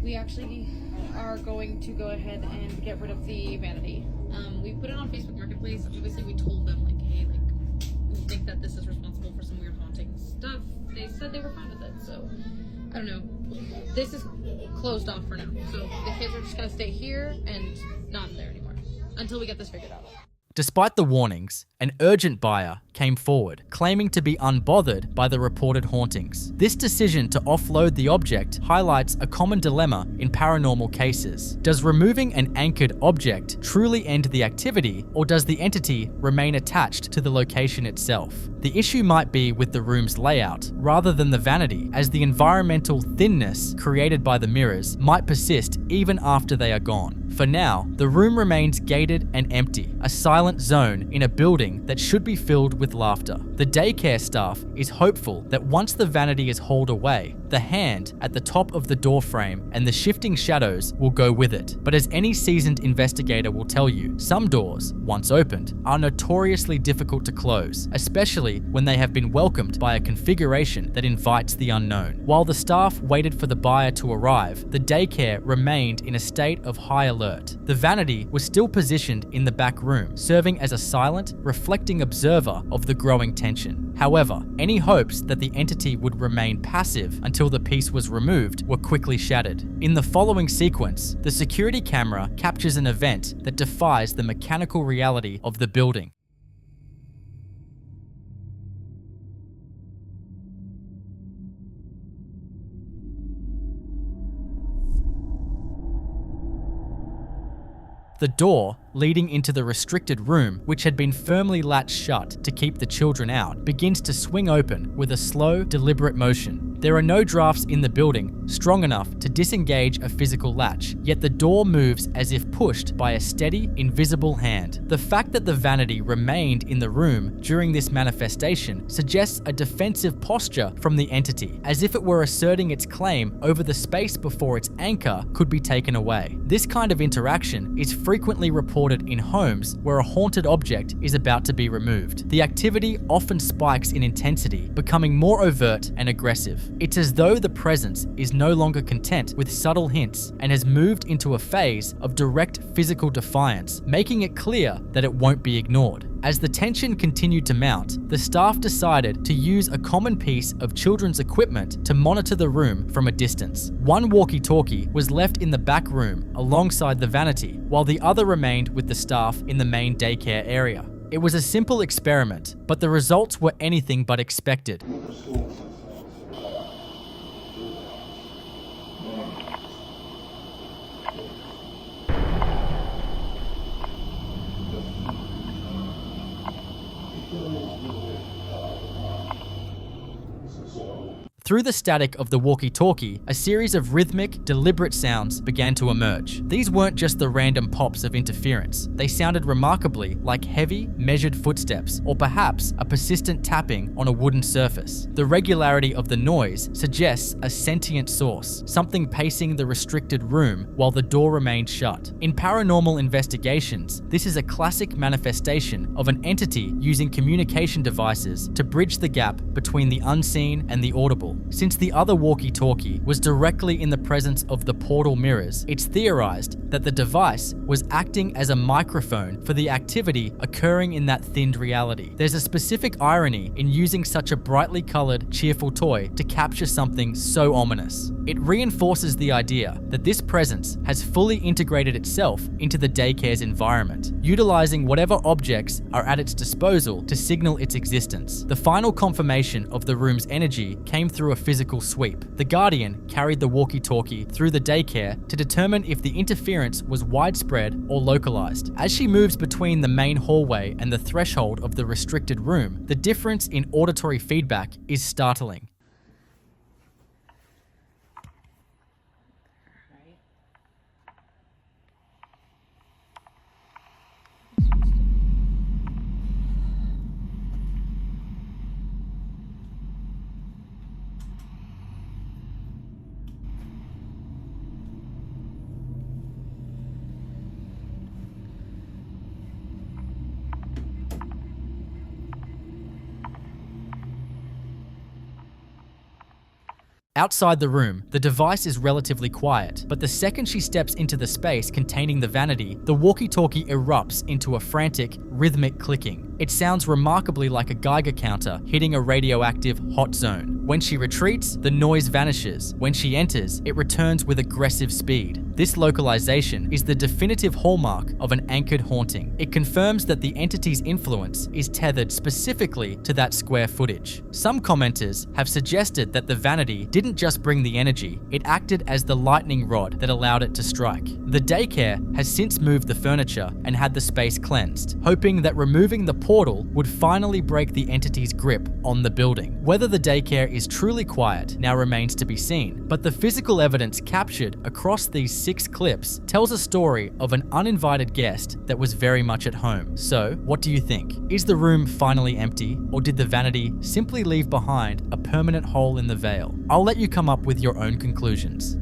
We actually are going to go ahead and get rid of the vanity. We put it on Facebook Marketplace. Obviously we told them like, hey, like, we think that this is responsible for some weird haunting stuff. They said they were fine with it, so I don't know. This is closed off for now, so the kids are just gonna stay here and not in there anymore until we get this figured out. Despite the warnings, An urgent buyer came forward, claiming to be unbothered by the reported hauntings. This decision to offload the object highlights a common dilemma in paranormal cases. Does removing an anchored object truly end the activity, or does the entity remain attached to the location itself? The issue might be with the room's layout, rather than the vanity, as the environmental thinness created by the mirrors might persist even after they are gone. For now, the room remains gated and empty, a silent zone in a building that should be filled with laughter. The daycare staff is hopeful that once the vanity is hauled away, the hand at the top of the door frame and the shifting shadows will go with it. But as any seasoned investigator will tell you, some doors, once opened, are notoriously difficult to close, especially when they have been welcomed by a configuration that invites the unknown. While the staff waited for the buyer to arrive, the daycare remained in a state of high alert. The vanity was still positioned in the back room, serving as a silent, reflecting observer of the growing tension. However, any hopes that the entity would remain passive until the piece was removed were quickly shattered. In the following sequence, the security camera captures an event that defies the mechanical reality of the building. The door leading into the restricted room, which had been firmly latched shut to keep the children out, begins to swing open with a slow, deliberate motion. There are no drafts in the building strong enough to disengage a physical latch, yet the door moves as if pushed by a steady, invisible hand. The fact that the vanity remained in the room during this manifestation suggests a defensive posture from the entity, as if it were asserting its claim over the space before its anchor could be taken away. This kind of interaction is frequently reported in homes where a haunted object is about to be removed. The activity often spikes in intensity, becoming more overt and aggressive. It's as though the presence is no longer content with subtle hints and has moved into a phase of direct physical defiance, making it clear that it won't be ignored. As the tension continued to mount, the staff decided to use a common piece of children's equipment to monitor the room from a distance. One walkie-talkie was left in the back room alongside the vanity, while the other remained with the staff in the main daycare area. It was a simple experiment, but the results were anything but expected. Through the static of the walkie-talkie, a series of rhythmic, deliberate sounds began to emerge. These weren't just the random pops of interference. They sounded remarkably like heavy, measured footsteps, or perhaps a persistent tapping on a wooden surface. The regularity of the noise suggests a sentient source, something pacing the restricted room while the door remained shut. In paranormal investigations, this is a classic manifestation of an entity using communication devices to bridge the gap between the unseen and the audible. Since the other walkie-talkie was directly in the presence of the portal mirrors, it's theorized that the device was acting as a microphone for the activity occurring in that thinned reality. There's a specific irony in using such a brightly colored, cheerful toy to capture something so ominous. It reinforces the idea that this presence has fully integrated itself into the daycare's environment, utilizing whatever objects are at its disposal to signal its existence. The final confirmation of the room's energy came through a physical sweep. The Guardian carried the walkie-talkie through the daycare to determine if the interference was widespread or localized. As she moves between the main hallway and the threshold of the restricted room, the difference in auditory feedback is startling. Outside the room, the device is relatively quiet, but the second she steps into the space containing the vanity, the walkie-talkie erupts into a frantic, rhythmic clicking. It sounds remarkably like a Geiger counter hitting a radioactive hot zone. When she retreats, the noise vanishes. When she enters, it returns with aggressive speed. This localization is the definitive hallmark of an anchored haunting. It confirms that the entity's influence is tethered specifically to that square footage. Some commenters have suggested that the vanity didn't just bring the energy, it acted as the lightning rod that allowed it to strike. The daycare has since moved the furniture and had the space cleansed, hoping that removing the portal would finally break the entity's grip on the building. Whether the daycare is truly quiet now remains to be seen, but the physical evidence captured across these 6 clips tells a story of an uninvited guest that was very much at home. So, what do you think? Is the room finally empty, or did the vanity simply leave behind a permanent hole in the veil? I'll let you come up with your own conclusions.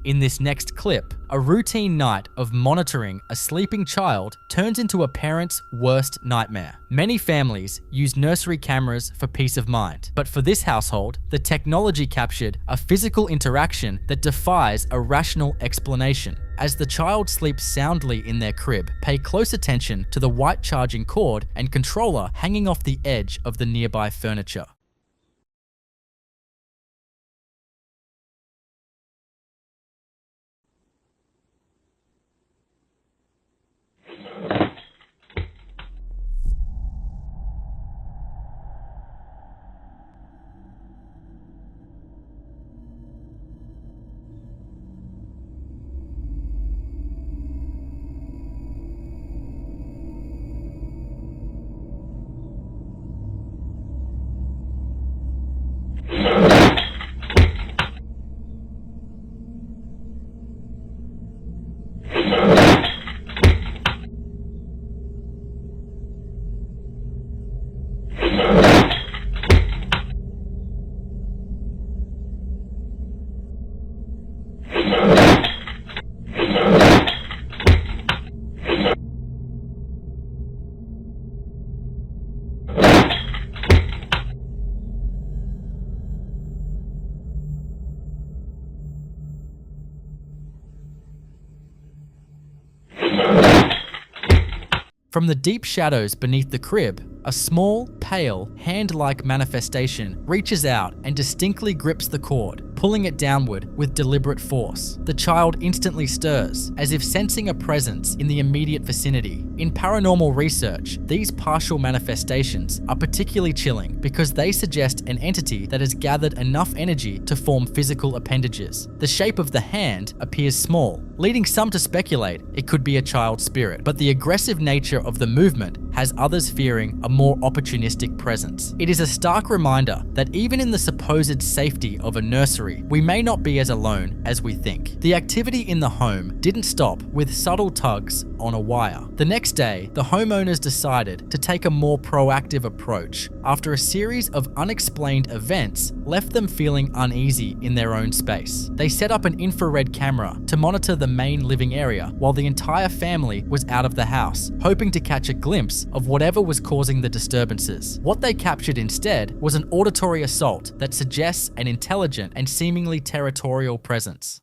In this next clip, a routine night of monitoring a sleeping child turns into a parent's worst nightmare. Many families use nursery cameras for peace of mind, but for this household, the technology captured a physical interaction that defies a rational explanation. As the child sleeps soundly in their crib, pay close attention to the white charging cord and controller hanging off the edge of the nearby furniture. From the deep shadows beneath the crib, a small, pale, hand-like manifestation reaches out and distinctly grips the cord, pulling it downward with deliberate force. The child instantly stirs, as if sensing a presence in the immediate vicinity. In paranormal research, these partial manifestations are particularly chilling because they suggest an entity that has gathered enough energy to form physical appendages. The shape of the hand appears small, leading some to speculate it could be a child's spirit, but the aggressive nature of the movement has others fearing a more opportunistic presence. It is a stark reminder that even in the supposed safety of a nursery, we may not be as alone as we think. The activity in the home didn't stop with subtle tugs on a wire. The next day, the homeowners decided to take a more proactive approach after a series of unexplained events left them feeling uneasy in their own space. They set up an infrared camera to monitor the main living area while the entire family was out of the house, hoping to catch a glimpse of whatever was causing the disturbances. What they captured instead was an auditory assault that suggests an intelligent and seemingly territorial presence.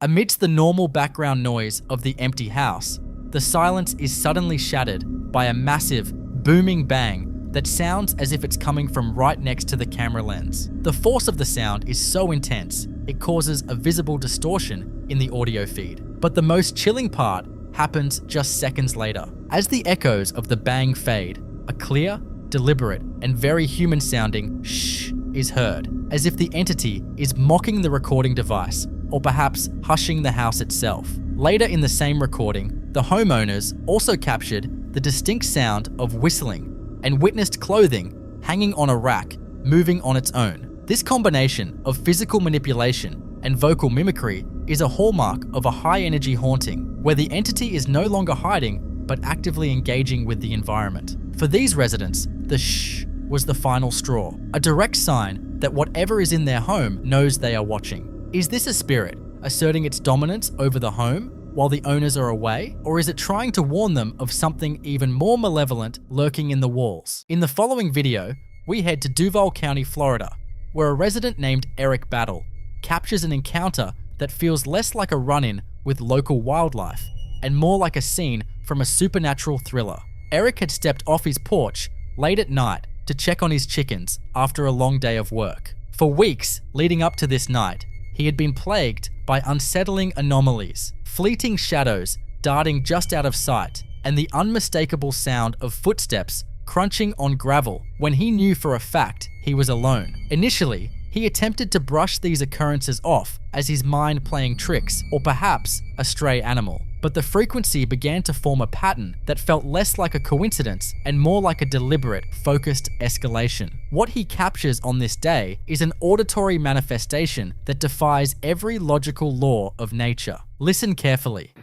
Amidst the normal background noise of the empty house, the silence is suddenly shattered by a massive, booming bang that sounds as if it's coming from right next to the camera lens. The force of the sound is so intense, it causes a visible distortion in the audio feed. But the most chilling part happens just seconds later. As the echoes of the bang fade, a clear, deliberate, and very human-sounding shh is heard, as if the entity is mocking the recording device, or perhaps hushing the house itself. Later in the same recording, the homeowners also captured the distinct sound of whistling and witnessed clothing hanging on a rack, moving on its own. This combination of physical manipulation and vocal mimicry is a hallmark of a high-energy haunting, where the entity is no longer hiding but actively engaging with the environment. For these residents, the shh was the final straw, a direct sign that whatever is in their home knows they are watching. Is this a spirit asserting its dominance over the home while the owners are away, or is it trying to warn them of something even more malevolent lurking in the walls? In the following video, we head to Duval County, Florida, where a resident named Eric Battle captures an encounter that feels less like a run-in with local wildlife and more like a scene from a supernatural thriller. Eric had stepped off his porch late at night to check on his chickens after a long day of work. For weeks leading up to this night, he had been plagued by unsettling anomalies, fleeting shadows darting just out of sight, and the unmistakable sound of footsteps crunching on gravel when he knew for a fact he was alone. Initially, he attempted to brush these occurrences off as his mind playing tricks, or perhaps a stray animal. But the frequency began to form a pattern that felt less like a coincidence and more like a deliberate, focused escalation. What he captures on this day is an auditory manifestation that defies every logical law of nature. Listen carefully.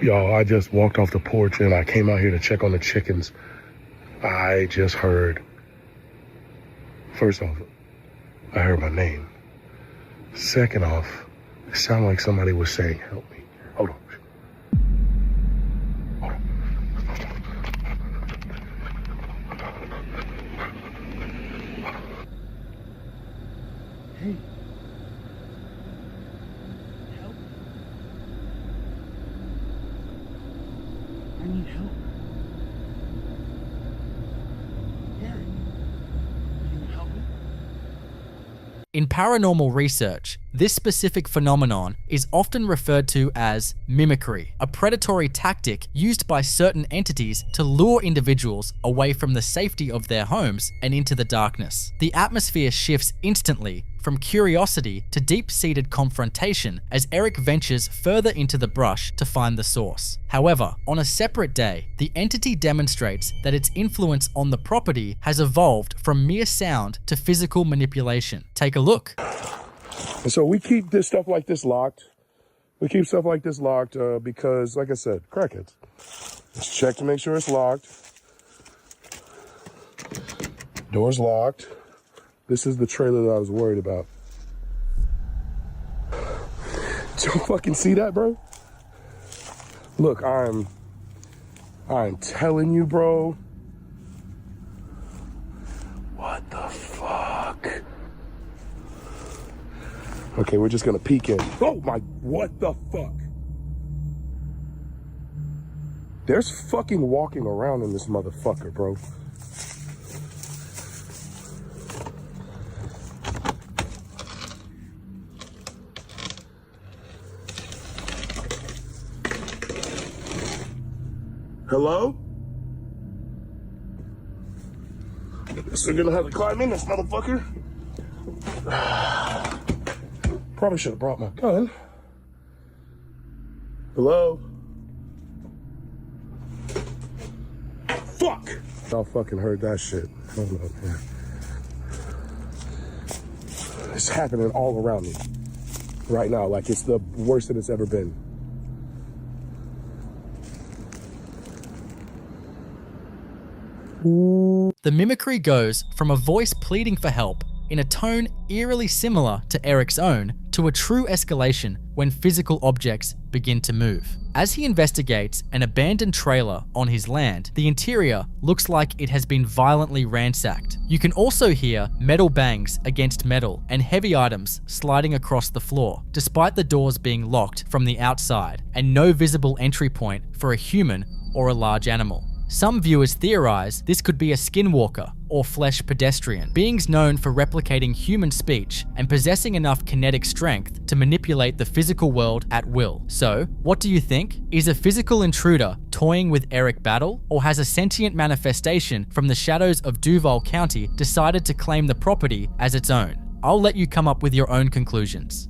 Y'all, I just walked off the porch and I came out here to check on the chickens. I just heard, first off, I heard my name. Second off, it sounded like somebody was saying, help me. Hold on. Hey. Help. I need help. Eric, can you help me? In paranormal research, this specific phenomenon is often referred to as mimicry, a predatory tactic used by certain entities to lure individuals away from the safety of their homes and into the darkness. The atmosphere shifts instantly from curiosity to deep-seated confrontation as Eric ventures further into the brush to find the source. However, on a separate day, the entity demonstrates that its influence on the property has evolved from mere sound to physical manipulation. Take a look. And so we keep this stuff like this locked. We keep stuff like this locked because, like I said, crackheads. Let's check to make sure it's locked. Door's locked. This is the trailer that I was worried about. Don't fucking see that, bro? Look, I'm telling you, bro. What the fuck? Okay, we're just gonna peek in. Oh my, what the fuck? There's fucking walking around in this motherfucker, bro. Hello? Guess we're gonna have to climb in this motherfucker. Probably should have brought my gun. Hello? Fuck! Y'all fucking heard that shit. Hold on, man. It's happening all around me right now. Like it's the worst that it's ever been. The mimicry goes from a voice pleading for help in a tone eerily similar to Eric's own, to a true escalation when physical objects begin to move. As he investigates an abandoned trailer on his land, the interior looks like it has been violently ransacked. You can also hear metal bangs against metal and heavy items sliding across the floor, despite the doors being locked from the outside and no visible entry point for a human or a large animal. Some viewers theorize this could be a skinwalker or flesh pedestrian, beings known for replicating human speech and possessing enough kinetic strength to manipulate the physical world at will. So, what do you think? Is a physical intruder toying with Eric Battle, or has a sentient manifestation from the shadows of Duval County decided to claim the property as its own? I'll let you come up with your own conclusions.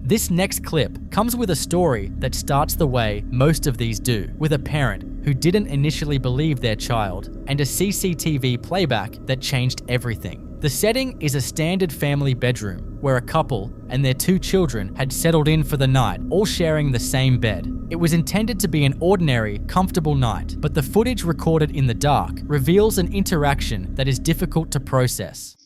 This next clip comes with a story that starts the way most of these do, with a parent who didn't initially believe their child and a CCTV playback that changed everything. The setting is a standard family bedroom where a couple and their 2 children had settled in for the night, all sharing the same bed. It was intended to be an ordinary, comfortable night, but the footage recorded in the dark reveals an interaction that is difficult to process.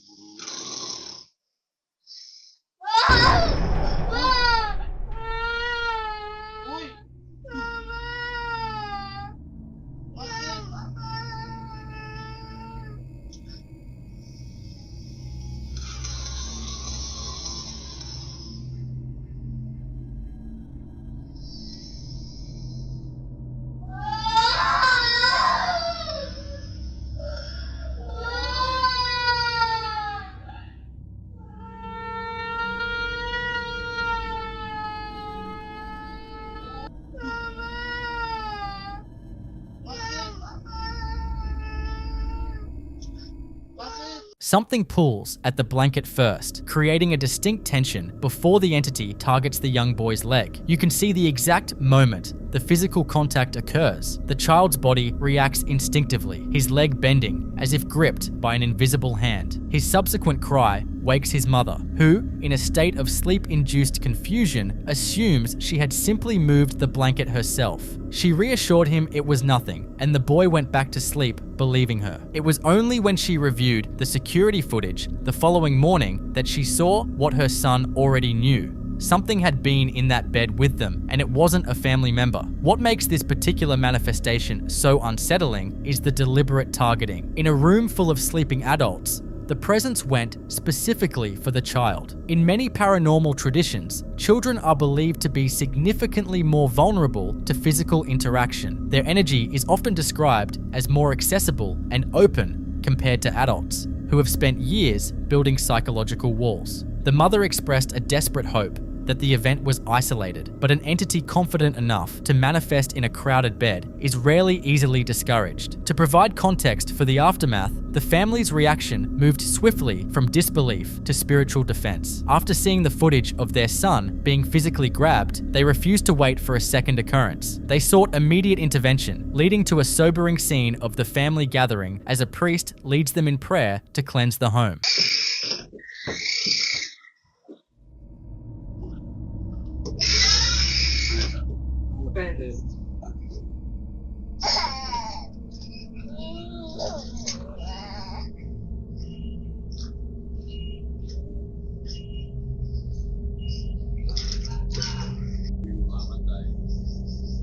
Something pulls at the blanket first, creating a distinct tension before the entity targets the young boy's leg. You can see the exact moment the physical contact occurs. The child's body reacts instinctively, his leg bending as if gripped by an invisible hand. His subsequent cry wakes his mother, who, in a state of sleep-induced confusion, assumes she had simply moved the blanket herself. She reassured him it was nothing, and the boy went back to sleep, believing her. It was only when she reviewed the security footage the following morning that she saw what her son already knew. Something had been in that bed with them, and it wasn't a family member. What makes this particular manifestation so unsettling is the deliberate targeting. In a room full of sleeping adults, the presence went specifically for the child. In many paranormal traditions, children are believed to be significantly more vulnerable to physical interaction. Their energy is often described as more accessible and open compared to adults, who have spent years building psychological walls. The mother expressed a desperate hope that the event was isolated, but an entity confident enough to manifest in a crowded bed is rarely easily discouraged. To provide context for the aftermath, the family's reaction moved swiftly from disbelief to spiritual defense. After seeing the footage of their son being physically grabbed, they refused to wait for a second occurrence. They sought immediate intervention, leading to a sobering scene of the family gathering as a priest leads them in prayer to cleanse the home.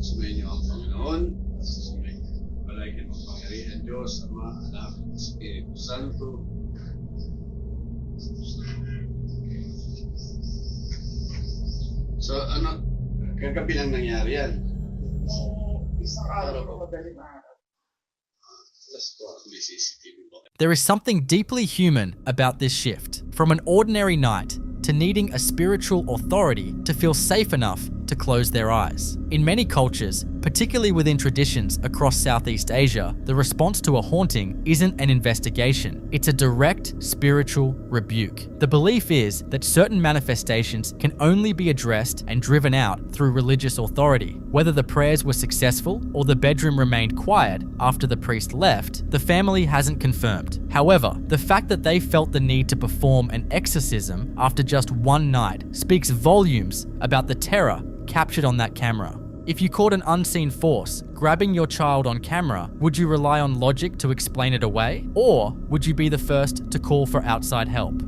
Sumainyo ang Panginoon, palagi makapangyarihan Diyos, Ama, Anak, Espiritu Santo. So, ano, kagabi lang nangyari yan. Isang araw ko, madaling araw. May CCTV ba? There is something deeply human about this shift, from an ordinary night to needing a spiritual authority to feel safe enough to close their eyes. In many cultures, particularly within traditions across Southeast Asia, the response to a haunting isn't an investigation, it's a direct spiritual rebuke. The belief is that certain manifestations can only be addressed and driven out through religious authority. Whether the prayers were successful or the bedroom remained quiet after the priest left, the family hasn't confirmed. However, the fact that they felt the need to perform an exorcism after just one night speaks volumes about the terror captured on that camera. If you caught an unseen force grabbing your child on camera, would you rely on logic to explain it away? Or would you be the first to call for outside help?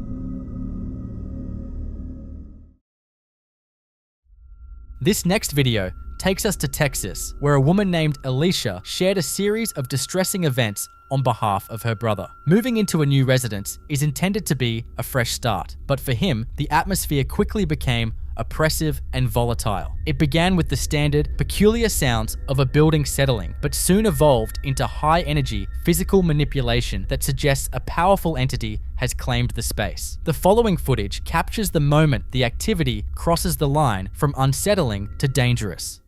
This next video takes us to Texas, where a woman named Alicia shared a series of distressing events on behalf of her brother. Moving into a new residence is intended to be a fresh start, but for him, the atmosphere quickly became oppressive and volatile. It began with the standard, peculiar sounds of a building settling, but soon evolved into high-energy physical manipulation that suggests a powerful entity has claimed the space. The following footage captures the moment the activity crosses the line from unsettling to dangerous.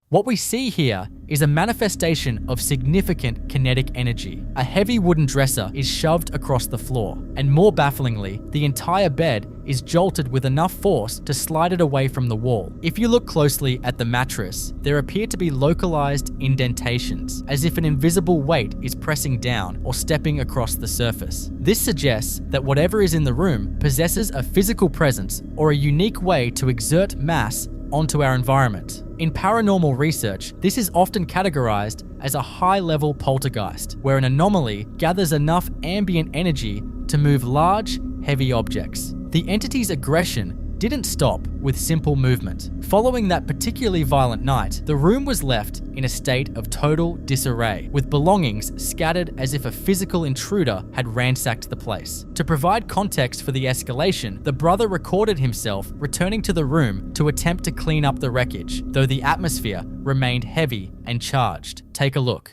What we see here is a manifestation of significant kinetic energy. A heavy wooden dresser is shoved across the floor, and more bafflingly, the entire bed is jolted with enough force to slide it away from the wall. If you look closely at the mattress, there appear to be localized indentations, as if an invisible weight is pressing down or stepping across the surface. This suggests that whatever is in the room possesses a physical presence or a unique way to exert mass onto our environment. In paranormal research, this is often categorized as a high-level poltergeist, where an anomaly gathers enough ambient energy to move large, heavy objects. The entity's aggression didn't stop with simple movement. Following that particularly violent night, the room was left in a state of total disarray, with belongings scattered as if a physical intruder had ransacked the place. To provide context for the escalation, the brother recorded himself returning to the room to attempt to clean up the wreckage, though the atmosphere remained heavy and charged. Take a look.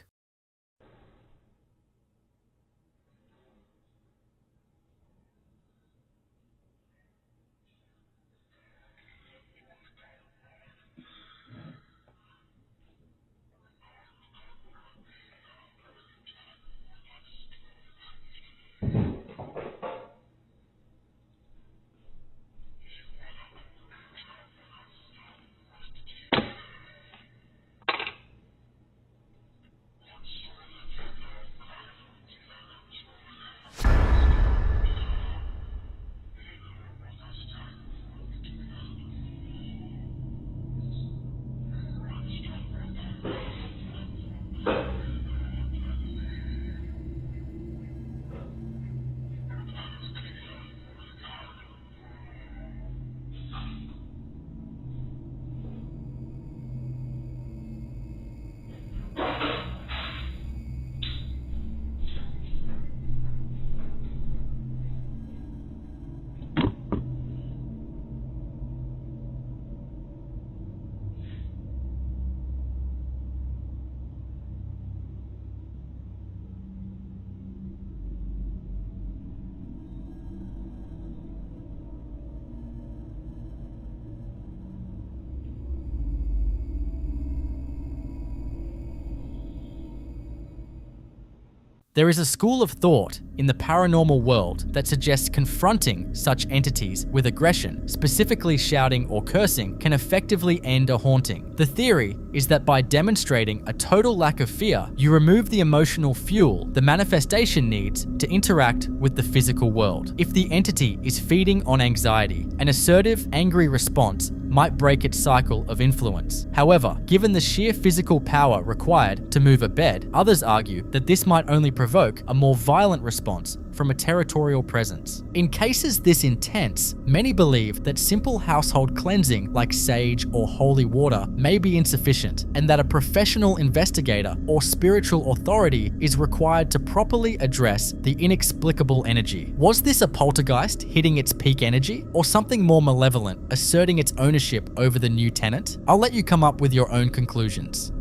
There is a school of thought in the paranormal world that suggests confronting such entities with aggression, specifically shouting or cursing, can effectively end a haunting. The theory is that by demonstrating a total lack of fear, you remove the emotional fuel the manifestation needs to interact with the physical world. If the entity is feeding on anxiety, an assertive, angry response might break its cycle of influence. However, given the sheer physical power required to move a bed, others argue that this might only provoke a more violent response from a territorial presence. In cases this intense, many believe that simple household cleansing like sage or holy water may be insufficient, and that a professional investigator or spiritual authority is required to properly address the inexplicable energy. Was this a poltergeist hitting its peak energy, or something more malevolent asserting its ownership over the new tenant? I'll let you come up with your own conclusions.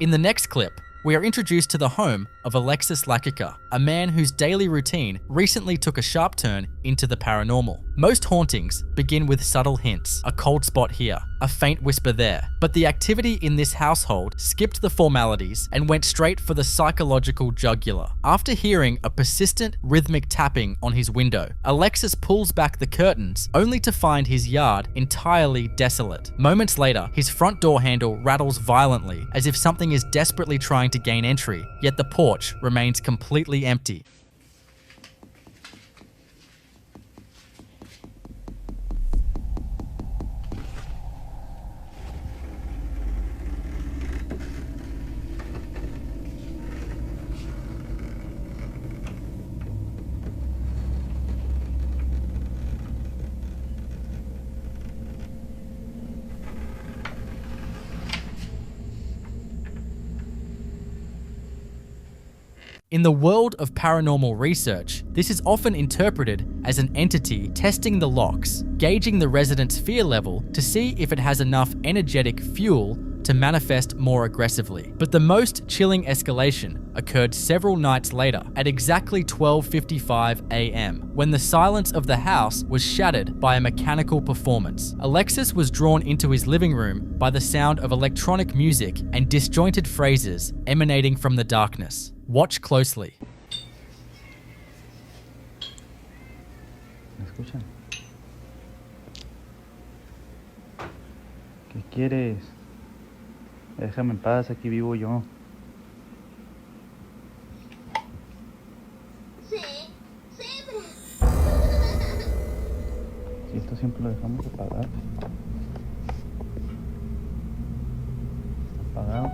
In the next clip, we are introduced to the home of Alexis Lakica, a man whose daily routine recently took a sharp turn into the paranormal. Most hauntings begin with subtle hints, a cold spot here, a faint whisper there, but the activity in this household skipped the formalities and went straight for the psychological jugular. After hearing a persistent rhythmic tapping on his window, Alexis pulls back the curtains only to find his yard entirely desolate. Moments later, his front door handle rattles violently as if something is desperately trying to gain entry, yet the porch remains completely empty. In the world of paranormal research, this is often interpreted as an entity testing the locks, gauging the resident's fear level to see if it has enough energetic fuel to manifest more aggressively. But the most chilling escalation occurred several nights later at exactly 12:55 a.m. when the silence of the house was shattered by a mechanical performance. Alexis was drawn into his living room by the sound of electronic music and disjointed phrases emanating from the darkness. Watch closely. ¿Me escuchan? ¿Qué quieres? Déjame en paz, aquí vivo yo. Si esto siempre lo dejamos apagado. Apagado.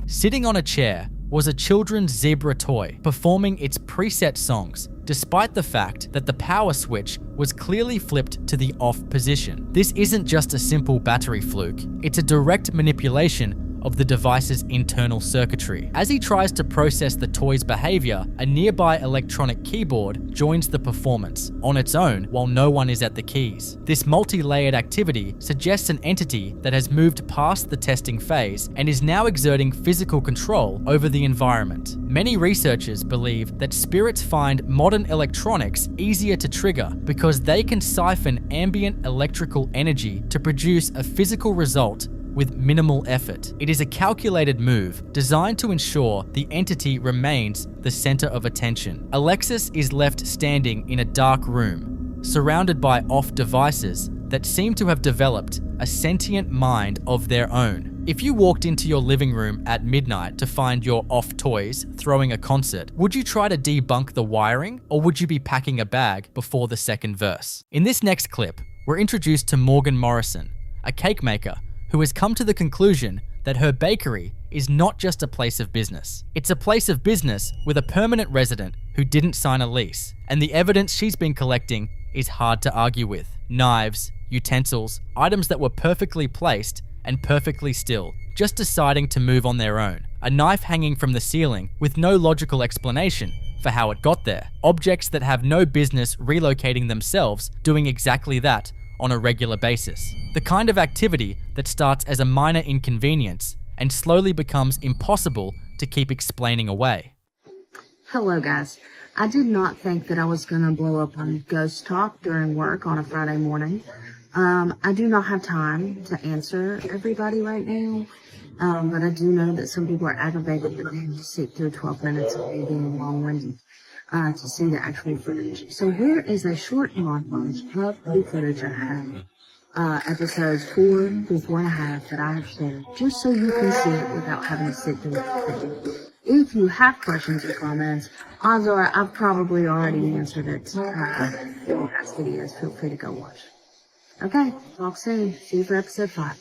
Sitting on a chair was a children's zebra toy performing its preset songs, despite the fact that the power switch was clearly flipped to the off position. This isn't just a simple battery fluke, it's a direct manipulation of the device's internal circuitry. As he tries to process the toy's behavior, a nearby electronic keyboard joins the performance on its own while no one is at the keys. This multi-layered activity suggests an entity that has moved past the testing phase and is now exerting physical control over the environment. Many researchers believe that spirits find modern electronics easier to trigger because they can siphon ambient electrical energy to produce a physical result with minimal effort. It is a calculated move designed to ensure the entity remains the center of attention. Alexis is left standing in a dark room, surrounded by off devices that seem to have developed a sentient mind of their own. If you walked into your living room at midnight to find your off toys throwing a concert, would you try to debunk the wiring, or would you be packing a bag before the second verse? In this next clip, we're introduced to Morgan Morrison, a cake maker who has come to the conclusion that her bakery is not just a place of business. It's a place of business with a permanent resident who didn't sign a lease, and the evidence she's been collecting is hard to argue with. Knives, utensils, items that were perfectly placed and perfectly still, just deciding to move on their own. A knife hanging from the ceiling with no logical explanation for how it got there. Objects that have no business relocating themselves, doing exactly that on a regular basis. The kind of activity that starts as a minor inconvenience and slowly becomes impossible to keep explaining away. Hello guys. I did not think that I was going to blow up on ghost talk during work on a Friday morning. I do not have time to answer everybody right now, but I do know that some people are aggravated that they have to sit through 12 minutes of me being long-winded to see the actual footage. So here is a short montage of the footage I have, episodes 4 through 4.5 that I have shared, just so you can see it without having to sit through it. If you have questions or comments, odds are I've probably already answered it in past videos. Feel free to go watch. Okay, talk soon. See you for episode 5.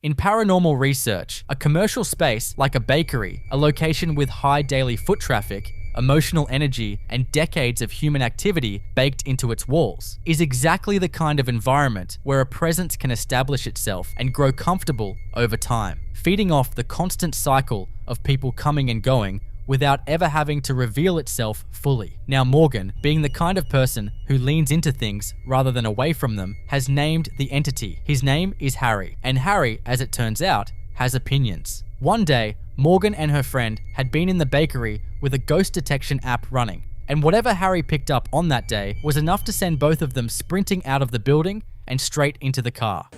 In paranormal research, a commercial space like a bakery, a location with high daily foot traffic, emotional energy, and decades of human activity baked into its walls, is exactly the kind of environment where a presence can establish itself and grow comfortable over time, feeding off the constant cycle of people coming and going without ever having to reveal itself fully. Now Morgan, being the kind of person who leans into things rather than away from them, has named the entity. His name is Harry, and Harry, as it turns out, has opinions. One day, Morgan and her friend had been in the bakery with a ghost detection app running, and whatever Harry picked up on that day was enough to send both of them sprinting out of the building and straight into the car.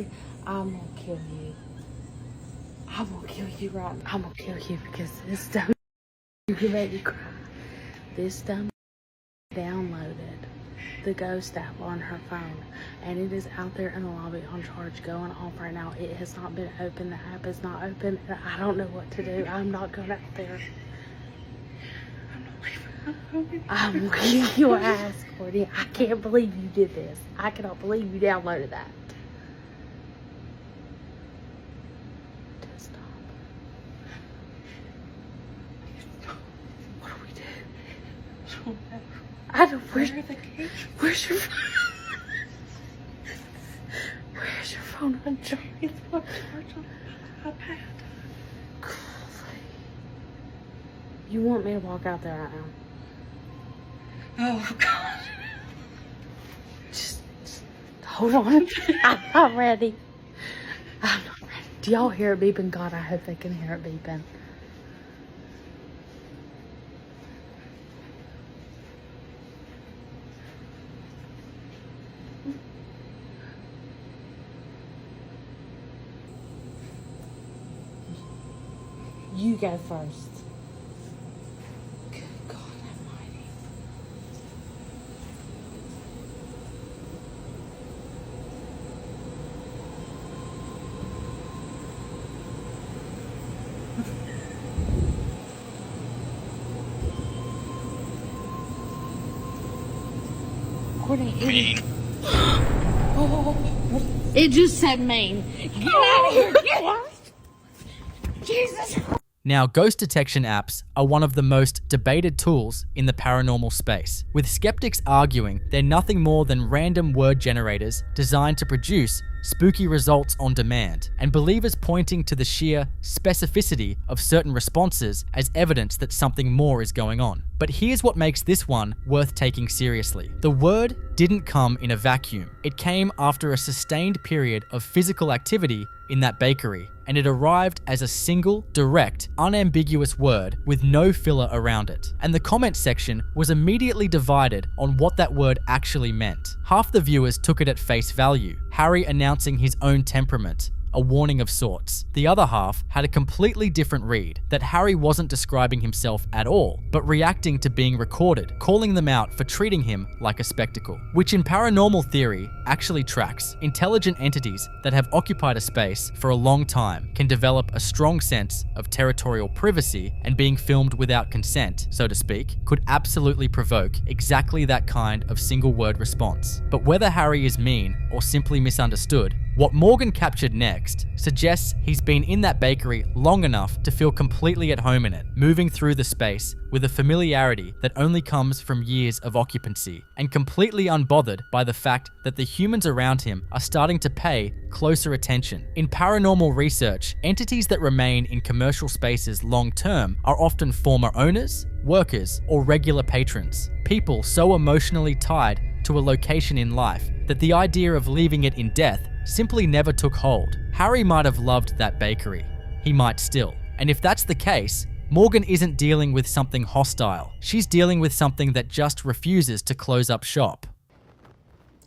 I'm gonna kill you. I'm gonna kill you right now. I'm gonna kill you because this dumb you made me cry. This dumb downloaded the ghost app on her phone, and it is out there in the lobby on charge going off right now. It has not been open. The app is not open. I don't know what to do. I'm not going out there. I'm leaving your ass, Courtney. I can't believe you did this. I cannot believe you downloaded that. Just stop. What do we do? I don't. Where's your phone? Where's your phone on charge? It's on charge on my pad. You want me to walk out there right now? Oh God! Just hold on. I'm not ready. I'm not ready. Do y'all hear it beeping? God, I hope they can hear it beeping. You go first. Good God Almighty. Courtney, mean. It just said mean. Get out of here. Get out. Jesus. Now, ghost detection apps are one of the most debated tools in the paranormal space, with skeptics arguing they're nothing more than random word generators designed to produce spooky results on demand, and believers pointing to the sheer specificity of certain responses as evidence that something more is going on. But here's what makes this one worth taking seriously. The word didn't come in a vacuum. It came after a sustained period of physical activity in that bakery, and it arrived as a single, direct, unambiguous word with no filler around it. And the comment section was immediately divided on what that word actually meant. Half the viewers took it at face value, Harry announcing his own temperament, a warning of sorts. The other half had a completely different read, that Harry wasn't describing himself at all, but reacting to being recorded, calling them out for treating him like a spectacle. Which in paranormal theory actually tracks. Intelligent entities that have occupied a space for a long time can develop a strong sense of territorial privacy, and being filmed without consent, so to speak, could absolutely provoke exactly that kind of single word response. But whether Harry is mean or simply misunderstood, what Morgan captured next suggests he's been in that bakery long enough to feel completely at home in it, moving through the space with a familiarity that only comes from years of occupancy, and completely unbothered by the fact that the humans around him are starting to pay closer attention. In paranormal research, entities that remain in commercial spaces long term are often former owners, workers, or regular patrons. People so emotionally tied to a location in life that the idea of leaving it in death simply never took hold. Harry might have loved that bakery. He might still. And if that's the case, Morgan isn't dealing with something hostile. She's dealing with something that just refuses to close up shop.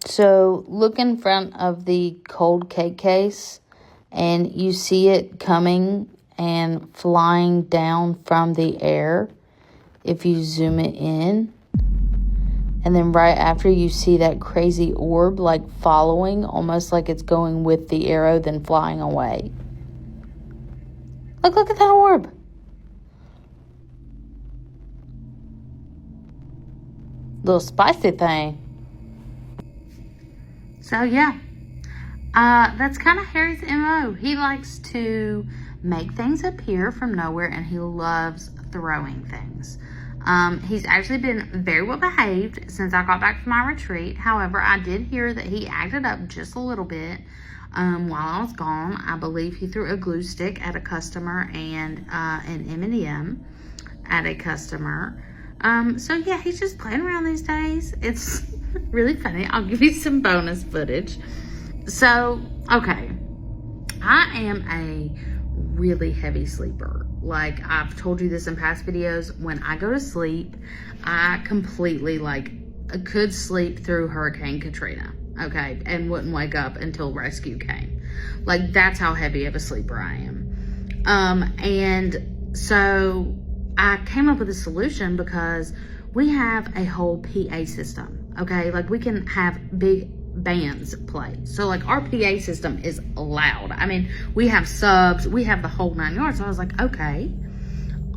So look in front of the cold cake case and you see it coming and flying down from the air if you zoom it in. And then right after, you see that crazy orb like following, almost like it's going with the arrow, then flying away. Look at that orb. Little spicy thing. So yeah, That's kind of Harry's MO. He likes to make things appear from nowhere, and he loves throwing things. He's actually been very well behaved since I got back from my retreat. However, I did hear that he acted up just a little bit while I was gone. I believe he threw a glue stick at a customer and an M&M at a customer. So yeah, he's just playing around these days. It's really funny. I'll give you some bonus footage. So, okay, I am a really heavy sleeper. Like, I've told you this in past videos. When I go to sleep, I completely, could sleep through Hurricane Katrina, okay, and wouldn't wake up until rescue came. Like, that's how heavy of a sleeper I am. And so I came up with a solution because we have a whole PA system, okay? Like, we can have big bands play. So like our PA system is loud. I mean, we have subs, we have the whole 9 yards. So I was like, okay,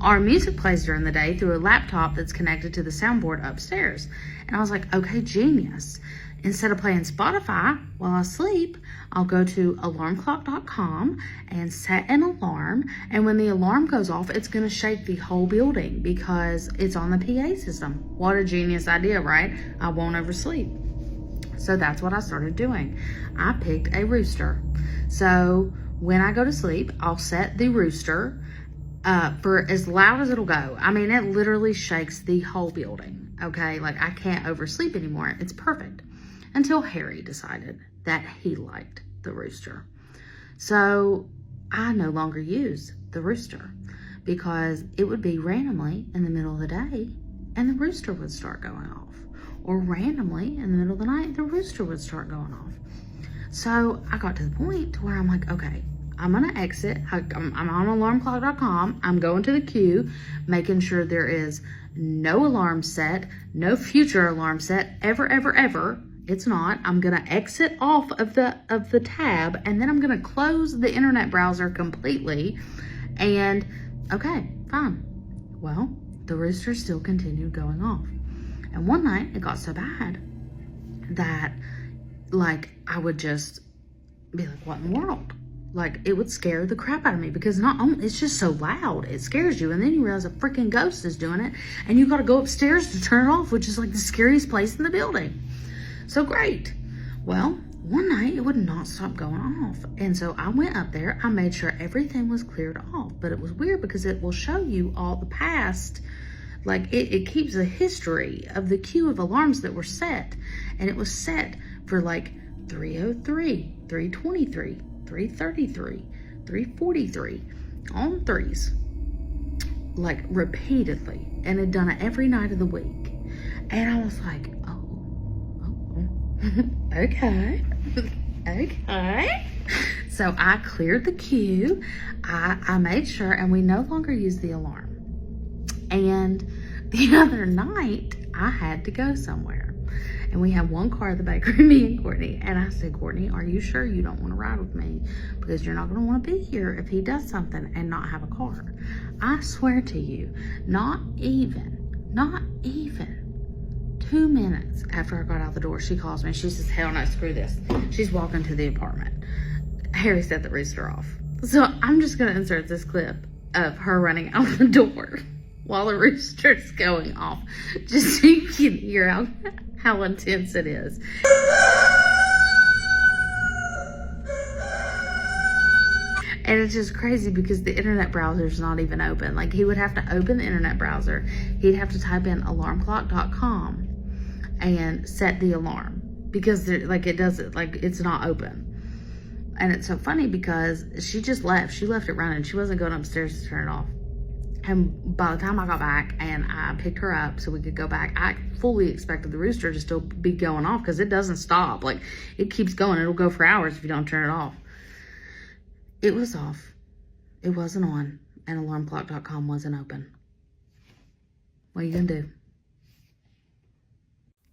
our music plays during the day through a laptop that's connected to the soundboard upstairs. And I was like, okay, genius. Instead of playing Spotify while I sleep, I'll go to alarmclock.com and set an alarm. And when the alarm goes off, it's going to shake the whole building because it's on the PA system. What a genius idea, right? I won't oversleep. So that's what I started doing. I picked a rooster. So when I go to sleep, I'll set the rooster for as loud as it'll go. I mean, it literally shakes the whole building, okay? Like, I can't oversleep anymore. It's perfect. Until Harry decided that he liked the rooster. So I no longer use the rooster because it would be randomly in the middle of the day and the rooster would start going off. Or randomly in the middle of the night, the rooster would start going off. So I got to the point where I'm like, okay, I'm gonna exit. I'm on alarmclock.com. I'm going to the queue, making sure there is no alarm set, no future alarm set, ever. It's not. I'm gonna exit off of the tab, and then I'm gonna close the internet browser completely. And okay, fine. Well, the rooster still continued going off. And one night it got so bad that like I would just be like, what in the world? Like, it would scare the crap out of me because not only it's just so loud, it scares you, and then you realize a freaking ghost is doing it, and you got to go upstairs to turn it off, which is like the scariest place in the building. So great. Well, one night it would not stop going off, and so I went up there. I made sure everything was cleared off, but it was weird because it will show you all the past. Like, it keeps a history of the queue of alarms that were set. And it was set for like 303, 323, 333, 343, on threes. Like, repeatedly. And had done it every night of the week. And I was like, okay. Okay. So I cleared the queue. I made sure, and we no longer use the alarm. And the other night, I had to go somewhere. And we had one car at the bakery, me and Courtney. And I said, Courtney, are you sure you don't want to ride with me? Because you're not going to want to be here if he does something and not have a car. I swear to you, not even 2 minutes after I got out the door, she calls me. She says, hell no, screw this. She's walking to the apartment. Harry set the rooster off. So I'm just going to insert this clip of her running out the door while the rooster's going off, just so you can hear how intense it is. And it's just crazy because the internet browser is not even open. Like, he would have to open the internet browser. He'd have to type in alarmclock.com and set the alarm because it doesn't, like, it's not open. And it's so funny because she just left. She left it running. She wasn't going upstairs to turn it off. And by the time I got back and I picked her up so we could go back, I fully expected the rooster to still be going off because it doesn't stop. Like, it keeps going. It'll go for hours if you don't turn it off. It was off. It wasn't on. And alarmclock.com wasn't open. What are you going to do?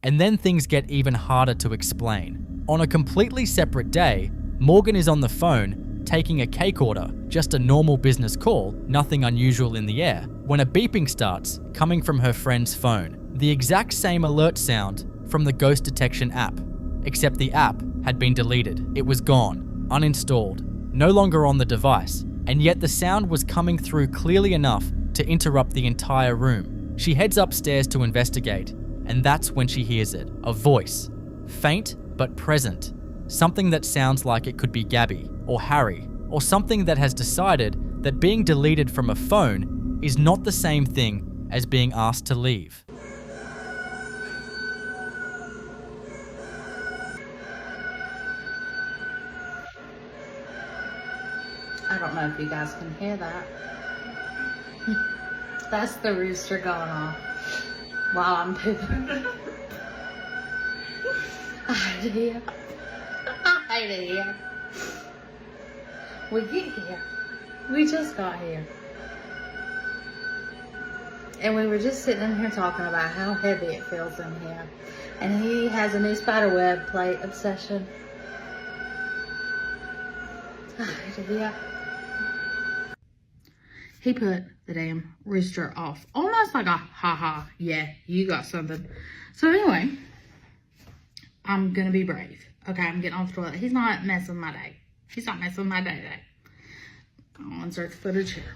And then things get even harder to explain. On a completely separate day, Morgan is on the phone taking a cake order, just a normal business call, nothing unusual in the air, when a beeping starts coming from her friend's phone. The exact same alert sound from the ghost detection app, except the app had been deleted. It was gone, uninstalled, no longer on the device, and yet the sound was coming through clearly enough to interrupt the entire room. She heads upstairs to investigate, and that's when she hears it. A voice. Faint but present. Something that sounds like it could be Gabby or Harry, or something that has decided that being deleted from a phone is not the same thing as being asked to leave. I don't know if you guys can hear that. That's the rooster going off while I'm pooping. I hate it here. I hate it here. We get here. We just got here. And we were just sitting in here talking about how heavy it feels in here. And he has a new spiderweb plate obsession. I hate it here. He put the damn rooster off. Almost like a haha, yeah, you got something. So anyway, I'm gonna be brave. Okay, I'm getting off the toilet. He's not messing with my day. He's not messing with my day today. I'll insert the footage here.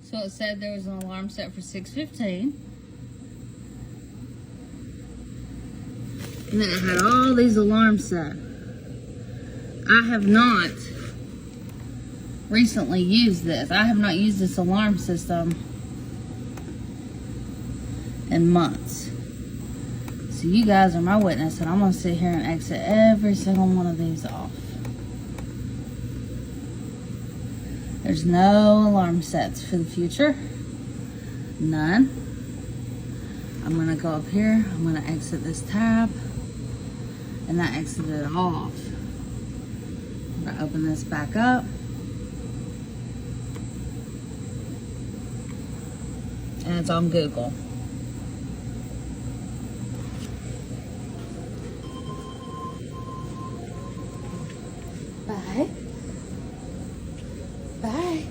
So it said there was an alarm set for 6:15. And then it had all these alarms set. I have not recently used this. I have not used this alarm system in months. So you guys are my witness, and I'm going to sit here and exit every single one of these off. There's no alarm sets for the future. None. I'm going to go up here. I'm going to exit this tab. And that exited it off. I'm going to open this back up. And it's on Google. Bye. Bye.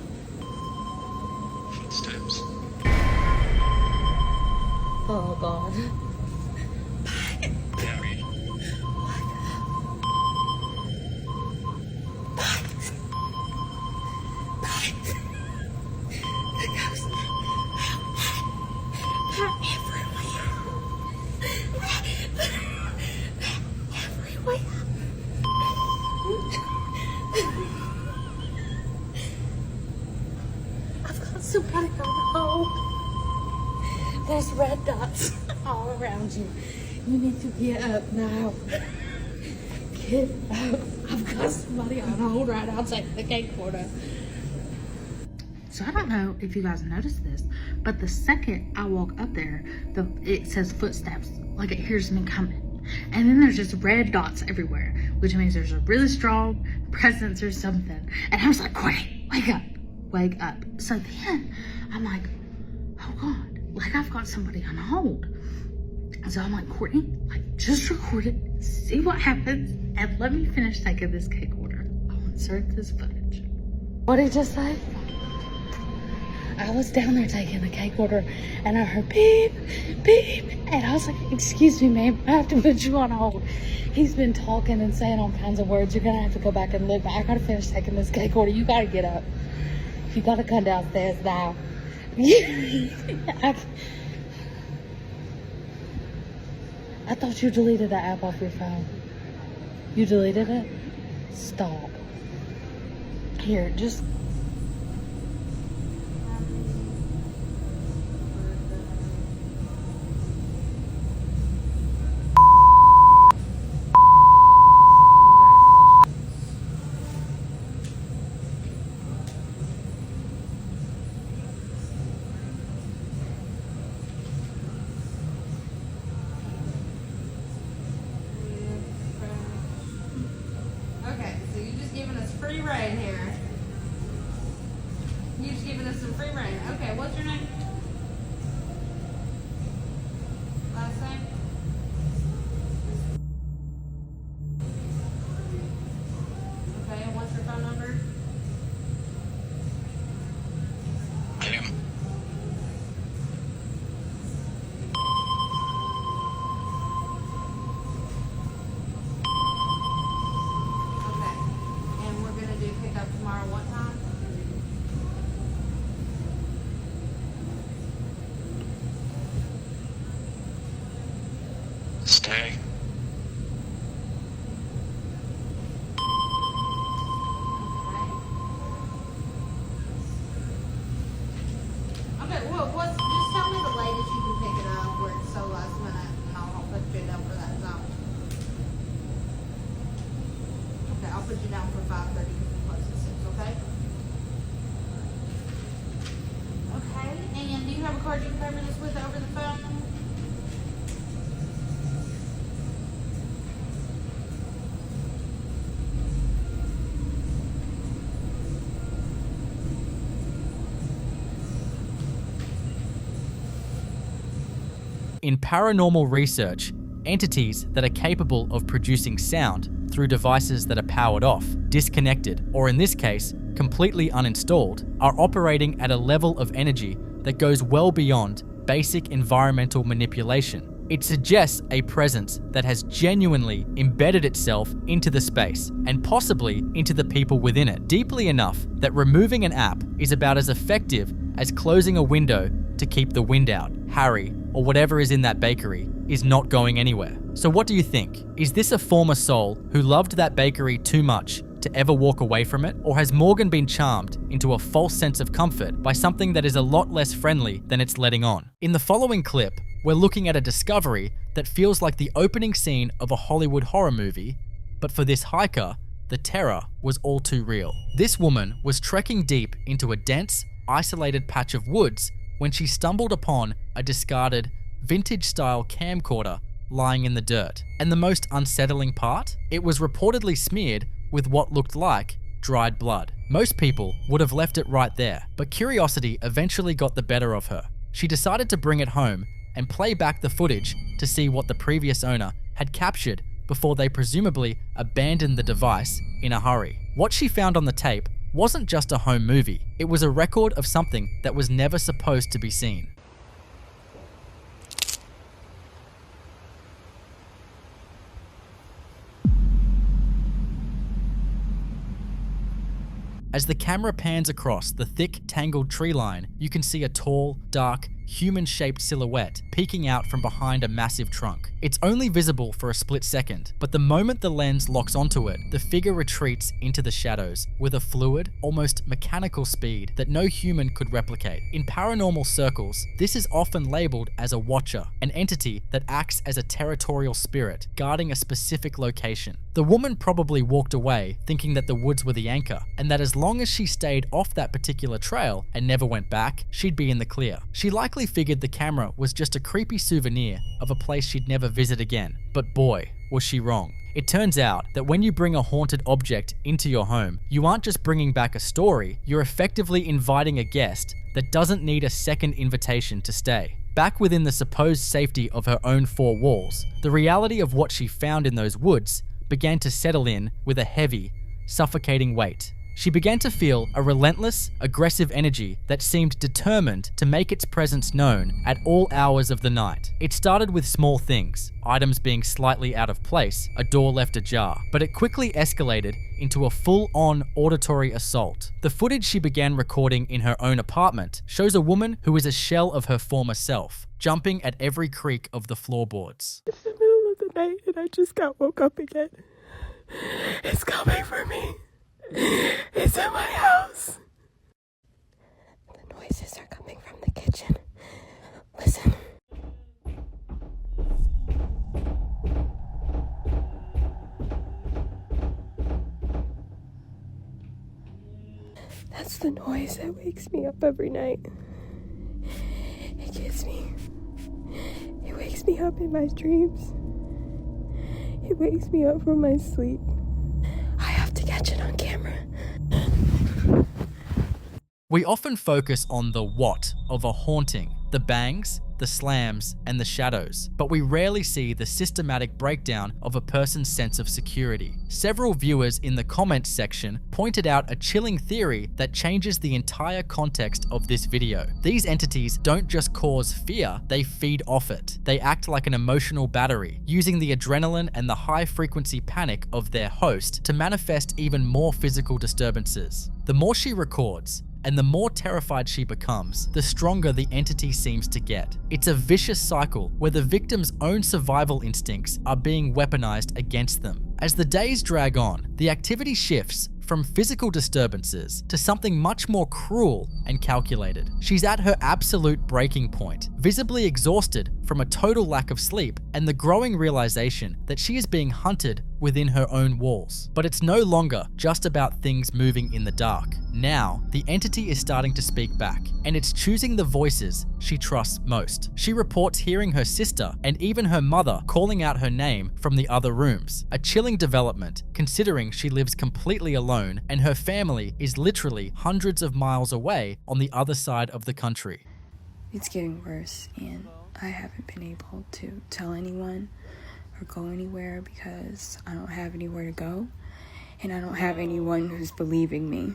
Footsteps. Oh God. Gary. Somebody go home. There's red dots all around you. You need to get up now. Get up. I've got somebody on hold right outside the gate corner. So I don't know if you guys noticed this, but the second I walk up there, it says footsteps, like it hears me coming. And then there's just red dots everywhere, which means there's a really strong presence or something. And I was like, Courtney, wake up. Wake up. So then I'm like, oh God, like I've got somebody on hold. And so I'm like, Courtney, like just record it, see what happens, and let me finish taking this cake order. I'll insert this footage. What did he just say? I was down there taking the cake order and I heard beep, beep. And I was like, excuse me, ma'am, I have to put you on hold. He's been talking and saying all kinds of words. You're gonna have to go back and look, but I gotta finish taking this cake order. You gotta get up. You gotta come downstairs now. I thought you deleted the app off your phone. You deleted it? Stop. Here, just... Okay, so you're just giving us free reign here. You're just giving us some free reign. Okay, what's your name? Last name? Okay, and what's your phone number? Okay, and we're gonna do pickup tomorrow. What time? Stay. Okay, well, just tell me the latest you can pick it up where it's so last minute, and I'll put you down for that time. Okay, I'll put you down for 5:30 because we close at 6, okay? Okay, and do you have a card you can pay me this with over the phone? In paranormal research, entities that are capable of producing sound through devices that are powered off, disconnected, or in this case, completely uninstalled, are operating at a level of energy that goes well beyond basic environmental manipulation. It suggests a presence that has genuinely embedded itself into the space and possibly into the people within it, deeply enough that removing an app is about as effective as closing a window to keep the wind out. Harry, or whatever is in that bakery, is not going anywhere. So what do you think? Is this a former soul who loved that bakery too much to ever walk away from it? Or has Morgan been charmed into a false sense of comfort by something that is a lot less friendly than it's letting on? In the following clip, we're looking at a discovery that feels like the opening scene of a Hollywood horror movie, but for this hiker, the terror was all too real. This woman was trekking deep into a dense, isolated patch of woods when she stumbled upon a discarded, vintage-style camcorder lying in the dirt. And the most unsettling part? It was reportedly smeared with what looked like dried blood. Most people would have left it right there, but curiosity eventually got the better of her. She decided to bring it home and play back the footage to see what the previous owner had captured before they presumably abandoned the device in a hurry. What she found on the tape wasn't just a home movie, it was a record of something that was never supposed to be seen. As the camera pans across the thick, tangled tree line, you can see a tall, dark, human-shaped silhouette peeking out from behind a massive trunk. It's only visible for a split second, but the moment the lens locks onto it, the figure retreats into the shadows with a fluid, almost mechanical speed that no human could replicate. In paranormal circles, this is often labeled as a watcher, an entity that acts as a territorial spirit, guarding a specific location. The woman probably walked away thinking that the woods were the anchor, and that as long as she stayed off that particular trail and never went back, she'd be in the clear. She likely figured the camera was just a creepy souvenir of a place she'd never visit again. But boy, was she wrong. It turns out that when you bring a haunted object into your home, you aren't just bringing back a story, you're effectively inviting a guest that doesn't need a second invitation to stay. Back within the supposed safety of her own four walls, the reality of what she found in those woods began to settle in with a heavy, suffocating weight. She began to feel a relentless, aggressive energy that seemed determined to make its presence known at all hours of the night. It started with small things, items being slightly out of place, a door left ajar, but it quickly escalated into a full-on auditory assault. The footage she began recording in her own apartment shows a woman who is a shell of her former self, jumping at every creak of the floorboards. Ese mero night and I just got woke up again. It's coming for me. It's in my house. The noises are coming from the kitchen. Listen. That's the noise that wakes me up every night. It wakes me up in my dreams. It wakes me up from my sleep. I have to catch it on camera. We often focus on the what of a haunting, the bangs, the slams, and the shadows, but we rarely see the systematic breakdown of a person's sense of security. Several viewers in the comments section pointed out a chilling theory that changes the entire context of this video. These entities don't just cause fear, they feed off it. They act like an emotional battery, using the adrenaline and the high-frequency panic of their host to manifest even more physical disturbances. The more she records, and the more terrified she becomes, the stronger the entity seems to get. It's a vicious cycle where the victim's own survival instincts are being weaponized against them. As the days drag on, the activity shifts from physical disturbances to something much more cruel and calculated. She's at her absolute breaking point, visibly exhausted from a total lack of sleep and the growing realization that she is being hunted within her own walls. But it's no longer just about things moving in the dark. Now, the entity is starting to speak back, and it's choosing the voices she trusts most. She reports hearing her sister and even her mother calling out her name from the other rooms. A chilling development, considering she lives completely alone and her family is literally hundreds of miles away on the other side of the country. It's getting worse, and I haven't been able to tell anyone or go anywhere because I don't have anywhere to go, and I don't have anyone who's believing me.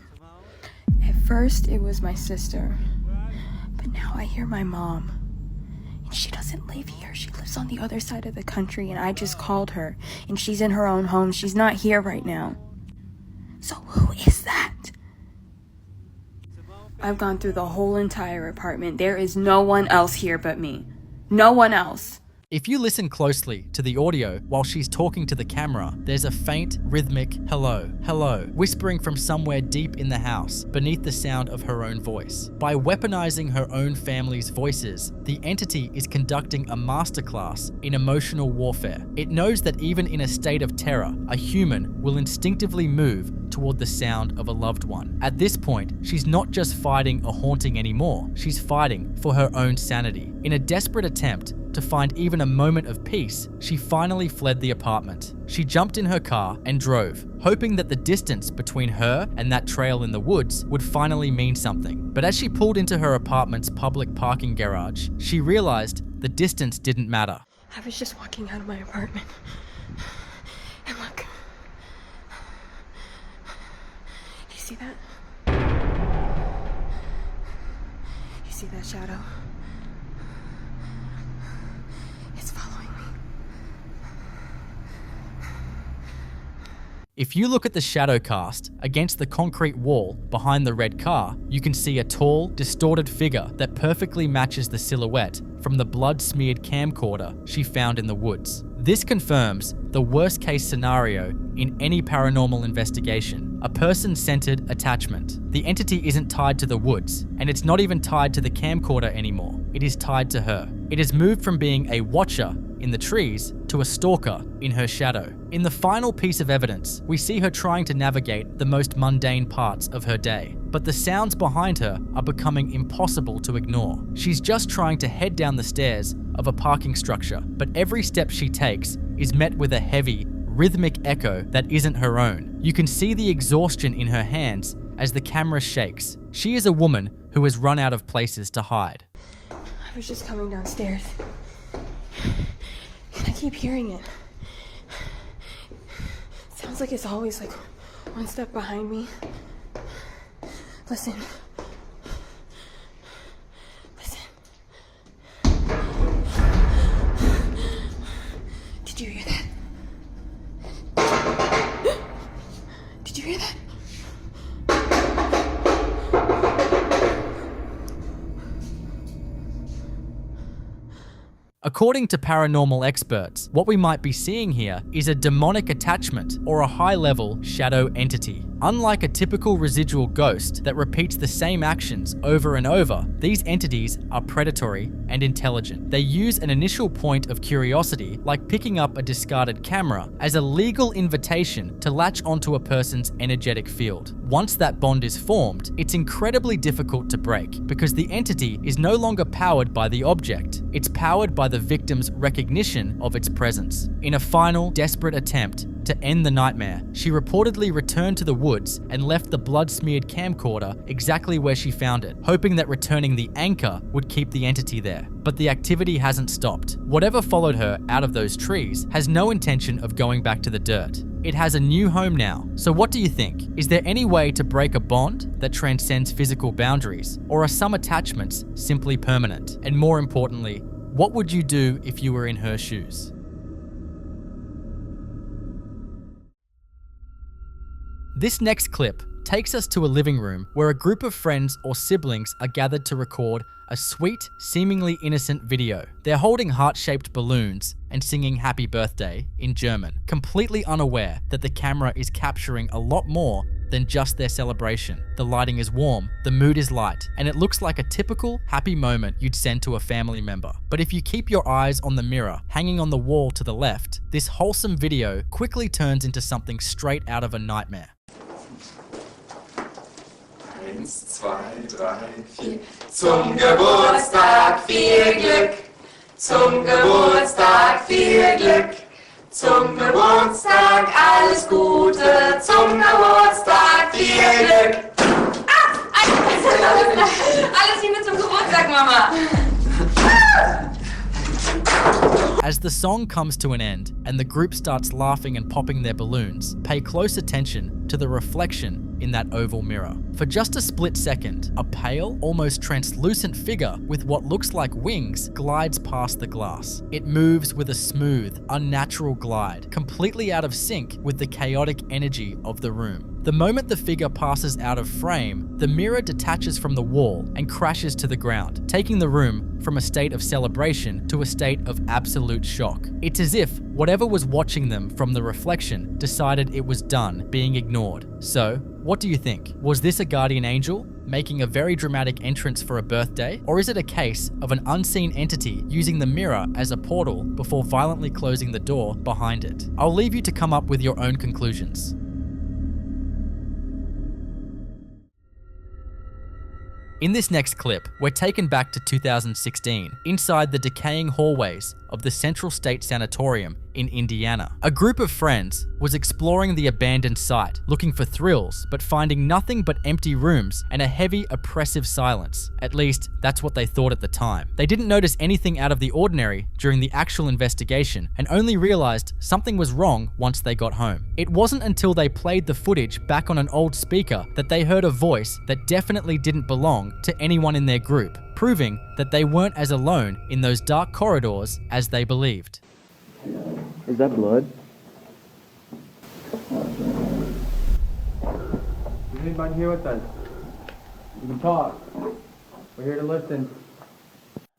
At first, it was my sister, but now I hear my mom, and she doesn't live here. She lives on the other side of the country, and I just called her, and she's in her own home. She's not here right now. So who is that? I've gone through the whole entire apartment. There is no one else here but me. No one else. If you listen closely to the audio while she's talking to the camera, there's a faint, rhythmic hello, hello, whispering from somewhere deep in the house beneath the sound of her own voice. By weaponizing her own family's voices, the entity is conducting a masterclass in emotional warfare. It knows that even in a state of terror, a human will instinctively move toward the sound of a loved one. At this point, she's not just fighting a haunting anymore, she's fighting for her own sanity. In a desperate attempt to find even a moment of peace, she finally fled the apartment. She jumped in her car and drove, hoping that the distance between her and that trail in the woods would finally mean something. But as she pulled into her apartment's public parking garage, she realized the distance didn't matter. I was just walking out of my apartment, and look. You see that? You see that shadow? It's following me. If you look at the shadow cast against the concrete wall behind the red car, you can see a tall, distorted figure that perfectly matches the silhouette from the blood-smeared camcorder she found in the woods. This confirms the worst-case scenario in any paranormal investigation, a person-centered attachment. The entity isn't tied to the woods, and it's not even tied to the camcorder anymore. It is tied to her. It has moved from being a watcher in the trees to a stalker in her shadow. In the final piece of evidence, we see her trying to navigate the most mundane parts of her day, but the sounds behind her are becoming impossible to ignore. She's just trying to head down the stairs of a parking structure, but every step she takes is met with a heavy, rhythmic echo that isn't her own. You can see the exhaustion in her hands as the camera shakes. She is a woman who has run out of places to hide. I was just coming downstairs, and I keep hearing it. Sounds like it's always like one step behind me. Listen. Listen. Did you hear that? Did you hear that? According to paranormal experts, what we might be seeing here is a demonic attachment or a high-level shadow entity. Unlike a typical residual ghost that repeats the same actions over and over, these entities are predatory and intelligent. They use an initial point of curiosity, like picking up a discarded camera, as a legal invitation to latch onto a person's energetic field. Once that bond is formed, it's incredibly difficult to break because the entity is no longer powered by the object. It's powered by the victim's recognition of its presence. In a final, desperate attempt to end the nightmare, she reportedly returned to the woods and left the blood-smeared camcorder exactly where she found it, hoping that returning the anchor would keep the entity there. But the activity hasn't stopped. Whatever followed her out of those trees has no intention of going back to the dirt. It has a new home now. So what do you think? Is there any way to break a bond that transcends physical boundaries? Or are some attachments simply permanent? And more importantly, what would you do if you were in her shoes? This next clip takes us to a living room where a group of friends or siblings are gathered to record a sweet, seemingly innocent video. They're holding heart-shaped balloons and singing happy birthday in German, completely unaware that the camera is capturing a lot more than just their celebration. The lighting is warm, the mood is light, and it looks like a typical happy moment you'd send to a family member. But if you keep your eyes on the mirror hanging on the wall to the left, this wholesome video quickly turns into something straight out of a nightmare. 1, 2, 3, 4. Zum Geburtstag viel Glück. Zum Geburtstag viel Glück. Zum Geburtstag alles Gute. Zum Geburtstag viel Glück. Alles Liebe zum Geburtstag, Mama. As the song comes to an end and the group starts laughing and popping their balloons, pay close attention to the reflection in that oval mirror. For just a split second, a pale, almost translucent figure with what looks like wings glides past the glass. It moves with a smooth, unnatural glide, completely out of sync with the chaotic energy of the room. The moment the figure passes out of frame, the mirror detaches from the wall and crashes to the ground, taking the room from a state of celebration to a state of absolute shock. It's as if whatever was watching them from the reflection decided it was done being ignored. So, what do you think? Was this a guardian angel making a very dramatic entrance for a birthday? Or is it a case of an unseen entity using the mirror as a portal before violently closing the door behind it? I'll leave you to come up with your own conclusions. In this next clip, we're taken back to 2016, inside the decaying hallways of the Central State Sanatorium in Indiana. A group of friends was exploring the abandoned site, looking for thrills, but finding nothing but empty rooms and a heavy, oppressive silence. At least, that's what they thought at the time. They didn't notice anything out of the ordinary during the actual investigation and only realized something was wrong once they got home. It wasn't until they played the footage back on an old speaker that they heard a voice that definitely didn't belong to anyone in their group, proving that they weren't as alone in those dark corridors as they believed. Is that blood? Is anybody here with us? You can talk. We're here to listen.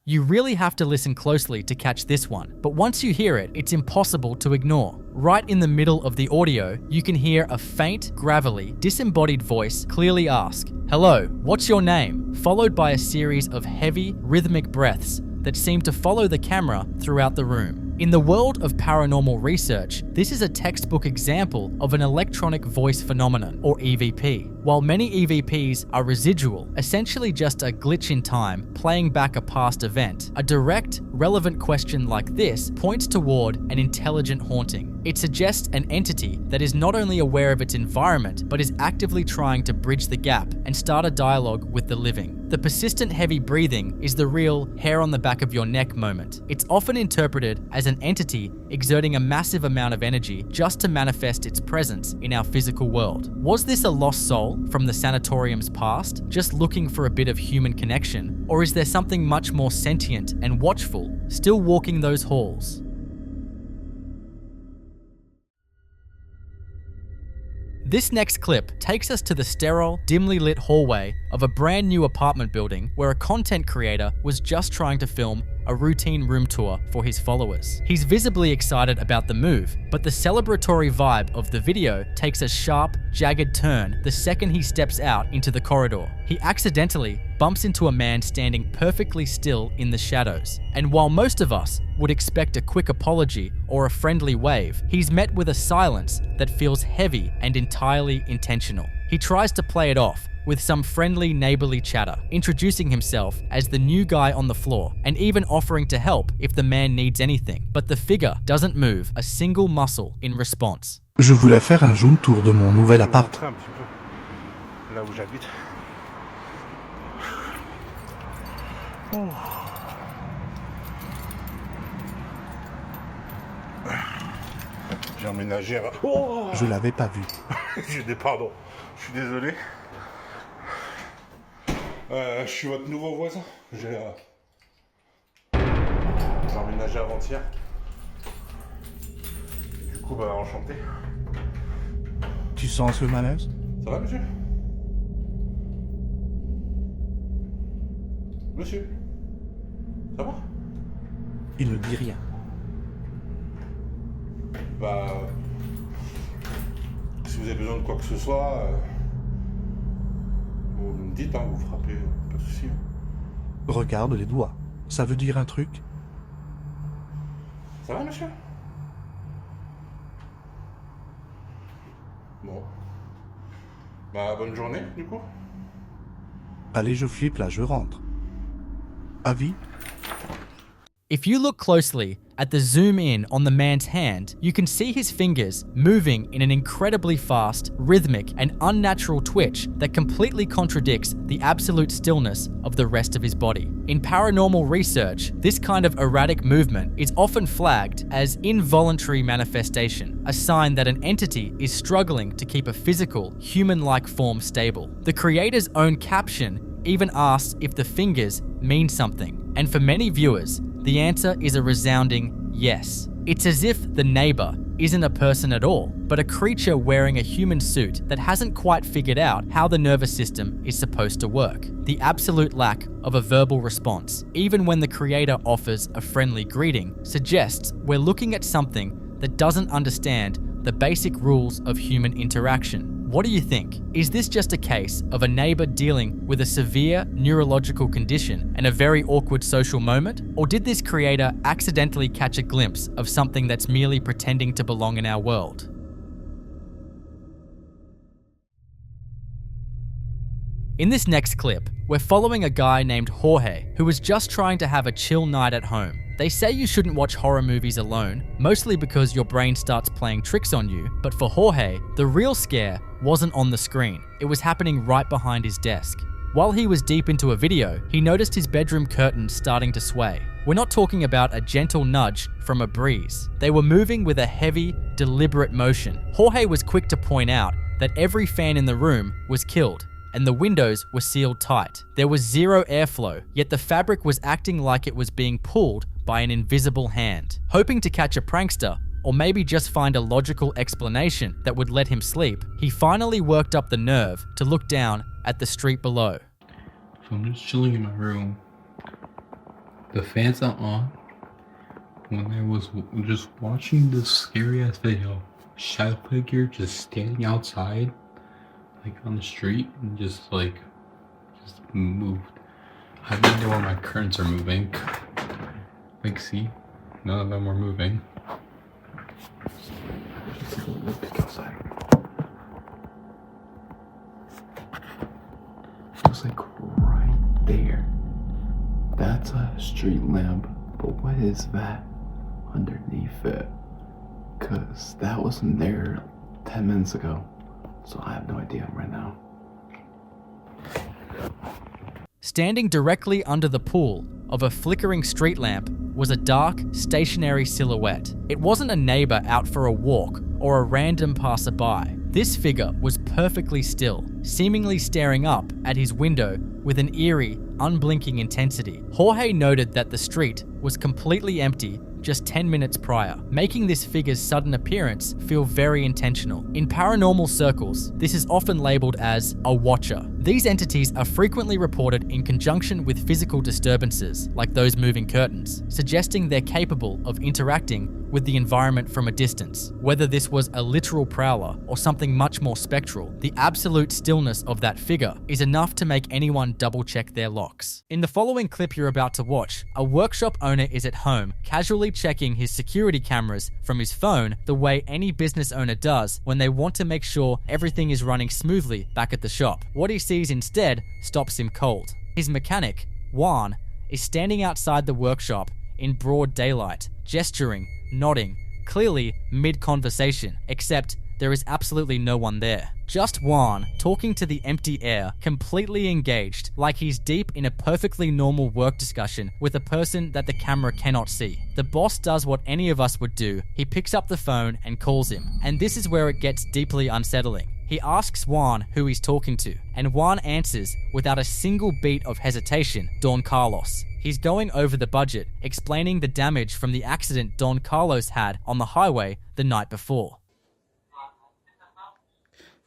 You really have to listen closely to catch this one, but once you hear it, it's impossible to ignore. Right in the middle of the audio, you can hear a faint, gravelly, disembodied voice clearly ask, "Hello, what's your name?" followed by a series of heavy, rhythmic breaths that seem to follow the camera throughout the room. In the world of paranormal research, this is a textbook example of an electronic voice phenomenon, or EVP. While many EVPs are residual, essentially just a glitch in time playing back a past event, a direct, relevant question like this points toward an intelligent haunting. It suggests an entity that is not only aware of its environment, but is actively trying to bridge the gap and start a dialogue with the living. The persistent heavy breathing is the real hair on the back of your neck moment. It's often interpreted as an entity exerting a massive amount of energy just to manifest its presence in our physical world. Was this a lost soul from the sanatorium's past, just looking for a bit of human connection? Or is there something much more sentient and watchful still walking those halls? This next clip takes us to the sterile, dimly lit hallway of a brand new apartment building where a content creator was just trying to film a routine room tour for his followers. He's visibly excited about the move, but the celebratory vibe of the video takes a sharp, jagged turn the second he steps out into the corridor. He accidentally bumps into a man standing perfectly still in the shadows, and while most of us would expect a quick apology or a friendly wave, he's met with a silence that feels heavy and entirely intentional. He tries to play it off with some friendly neighborly chatter, introducing himself as the new guy on the floor and even offering to help if the man needs anything. But the figure doesn't move a single muscle in response. Je voulais faire un zoom tour de mon nouvel appart. Un petit peu là où j'habite. J'ai emménagé à... Je l'avais pas vu. Pardon, je suis désolé. Je suis votre nouveau voisin. J'ai emménagé avant-hier. Du coup, enchanté. Tu sens ce malaise? Ça va, monsieur? Monsieur? Ça va? Il ne dit rien. Si vous avez besoin de quoi que ce soit, vous me dites, vous frappez, pas de soucis. Regarde les doigts. Ça veut dire un truc? Ça va, monsieur? Bon. Bonne journée, du coup. Allez, je flippe là, je rentre. Avis? If you look closely at the zoom in on the man's hand, you can see his fingers moving in an incredibly fast, rhythmic, and unnatural twitch that completely contradicts the absolute stillness of the rest of his body. In paranormal research, this kind of erratic movement is often flagged as involuntary manifestation, a sign that an entity is struggling to keep a physical, human-like form stable. The creator's own caption even asks if the fingers mean something, and for many viewers, the answer is a resounding yes. It's as if the neighbor isn't a person at all, but a creature wearing a human suit that hasn't quite figured out how the nervous system is supposed to work. The absolute lack of a verbal response, even when the creator offers a friendly greeting, suggests we're looking at something that doesn't understand the basic rules of human interaction. What do you think? Is this just a case of a neighbor dealing with a severe neurological condition and a very awkward social moment? Or did this creator accidentally catch a glimpse of something that's merely pretending to belong in our world? In this next clip, we're following a guy named Jorge who was just trying to have a chill night at home. They say you shouldn't watch horror movies alone, mostly because your brain starts playing tricks on you, but for Jorge, the real scare wasn't on the screen. It was happening right behind his desk. While he was deep into a video, he noticed his bedroom curtains starting to sway. We're not talking about a gentle nudge from a breeze. They were moving with a heavy, deliberate motion. Jorge was quick to point out that every fan in the room was killed, and the windows were sealed tight. There was zero airflow, yet the fabric was acting like it was being pulled by an invisible hand. Hoping to catch a prankster, or maybe just find a logical explanation that would let him sleep, he finally worked up the nerve to look down at the street below. So I'm just chilling in my room. The fans are on. When I was just watching this scary ass video, shadow figure just standing outside, like on the street, and just moved. I have no idea where my curtains are moving. Like, see, none of them were moving. Just a little peek outside. It was like right there. That's a street lamp, but what is that underneath it? Cause that wasn't there 10 minutes ago. So I have no idea right now. Standing directly under the pool of a flickering street lamp was a dark, stationary silhouette. It wasn't a neighbor out for a walk or a random passerby. This figure was perfectly still, seemingly staring up at his window with an eerie, unblinking intensity. Jorge noted that the street was completely empty just 10 minutes prior, making this figure's sudden appearance feel very intentional. In paranormal circles, this is often labeled as a watcher. These entities are frequently reported in conjunction with physical disturbances, like those moving curtains, suggesting they're capable of interacting with the environment from a distance. Whether this was a literal prowler or something much more spectral, the absolute stillness of that figure is enough to make anyone double check their locks. In the following clip you're about to watch, a workshop owner is at home, casually checking his security cameras from his phone the way any business owner does when they want to make sure everything is running smoothly back at the shop. What he sees instead stops him cold. His mechanic, Juan, is standing outside the workshop in broad daylight, gesturing, nodding, clearly mid-conversation, except there is absolutely no one there. Just Juan talking to the empty air, completely engaged, like he's deep in a perfectly normal work discussion with a person that the camera cannot see. The boss does what any of us would do. He picks up the phone and calls him, and this is where it gets deeply unsettling. He asks Juan who he's talking to, and Juan answers without a single beat of hesitation, Don Carlos. He's going over the budget, explaining the damage from the accident Don Carlos had on the highway the night before.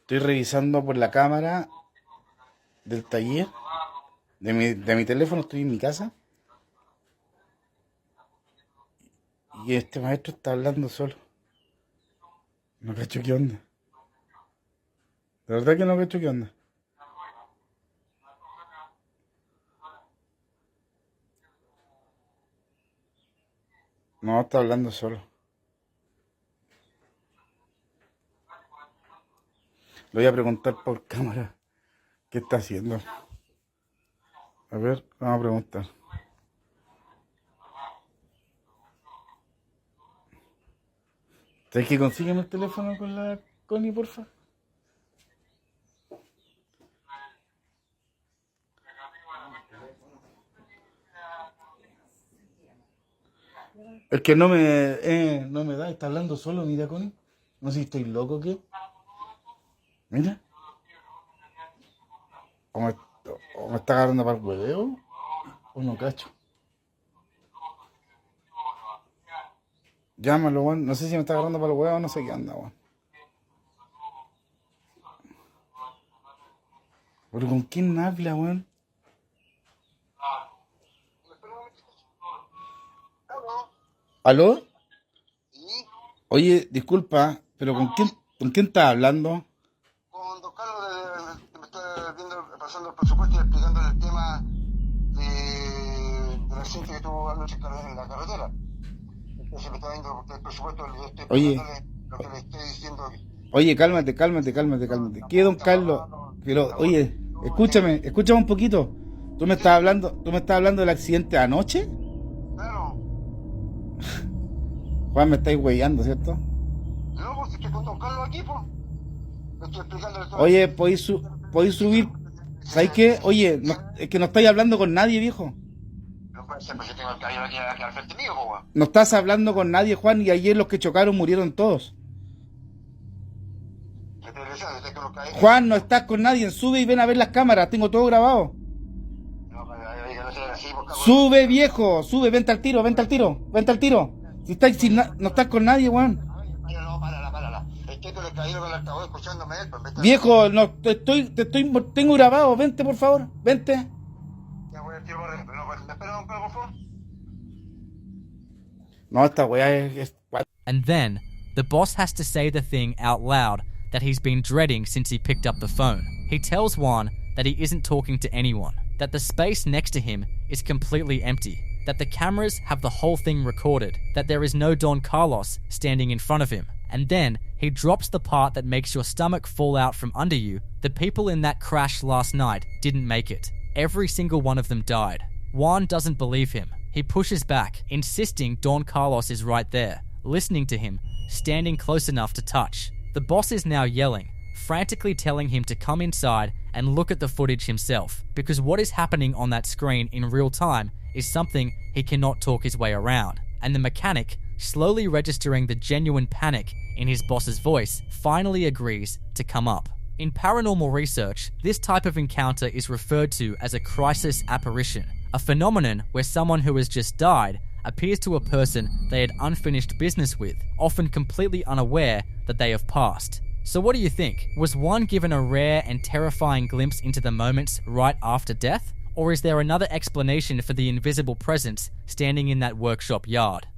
Estoy revisando por la cámara del taller, de mi teléfono, estoy en mi casa. Y este maestro está hablando solo. No cacho qué onda. De verdad que no cacho qué onda. No, está hablando solo. Le voy a preguntar por cámara qué está haciendo. A ver, vamos a preguntar. ¿Sabes que consígueme el teléfono con la Connie, porfa? Es que no me da, está hablando solo, mira, Connie. No sé si estoy loco o qué. Mira. O me está agarrando para el hueveo, o no cacho. Llámalo, weón. No sé si me está agarrando para el huevo o no sé qué anda, weón. ¿Pero con quién habla, weón? ¿Aló? Oye, disculpa, pero ¿con quién estás hablando? Con don Carlos, me está pasando el presupuesto y explicándole el tema del accidente que tuvo anoche en la carretera. Entonces me está dando el presupuesto, le estoy explicándole lo que le estoy diciendo. Oye, cálmate. ¿Qué, don Carlos? Pero, oye, escúchame un poquito. ¿Tú me estás hablando del accidente de anoche? Claro. Juan, me estáis huellando, ¿cierto? No, pues estoy con don Carlos aquí, pues. Le estoy explicándole todo. Oye, ¿podéis subir? ¿Sabes qué? Oye, es que no estáis hablando con nadie, viejo. No puede ser, pues yo tengo el caballero aquí al frente mío, pues. No estás hablando con nadie, Juan, y ayer los que chocaron murieron todos. Juan, no estás con nadie, sube y ven a ver las cámaras, tengo todo grabado. Sube, viejo, sube, vente al tiro. Si no estás con nadie, Juan. Viejo, no, tengo grabado, vente por favor, vente. No, esta weá es... And then, the boss has to say the thing out loud that he's been dreading since he picked up the phone. He tells Juan that he isn't talking to anyone, that the space next to him is completely empty, that the cameras have the whole thing recorded, that there is no Don Carlos standing in front of him. And then he drops the part that makes your stomach fall out from under you. The people in that crash last night didn't make it. Every single one of them died. Juan doesn't believe him. He pushes back, insisting Don Carlos is right there, listening to him, standing close enough to touch. The boss is now yelling, frantically telling him to come inside and look at the footage himself, because what is happening on that screen in real time is something he cannot talk his way around. And the mechanic, slowly registering the genuine panic in his boss's voice, finally agrees to come up. In paranormal research, this type of encounter is referred to as a crisis apparition, a phenomenon where someone who has just died appears to a person they had unfinished business with, often completely unaware that they have passed. So what do you think? Was one given a rare and terrifying glimpse into the moments right after death? Or is there another explanation for the invisible presence standing in that workshop yard?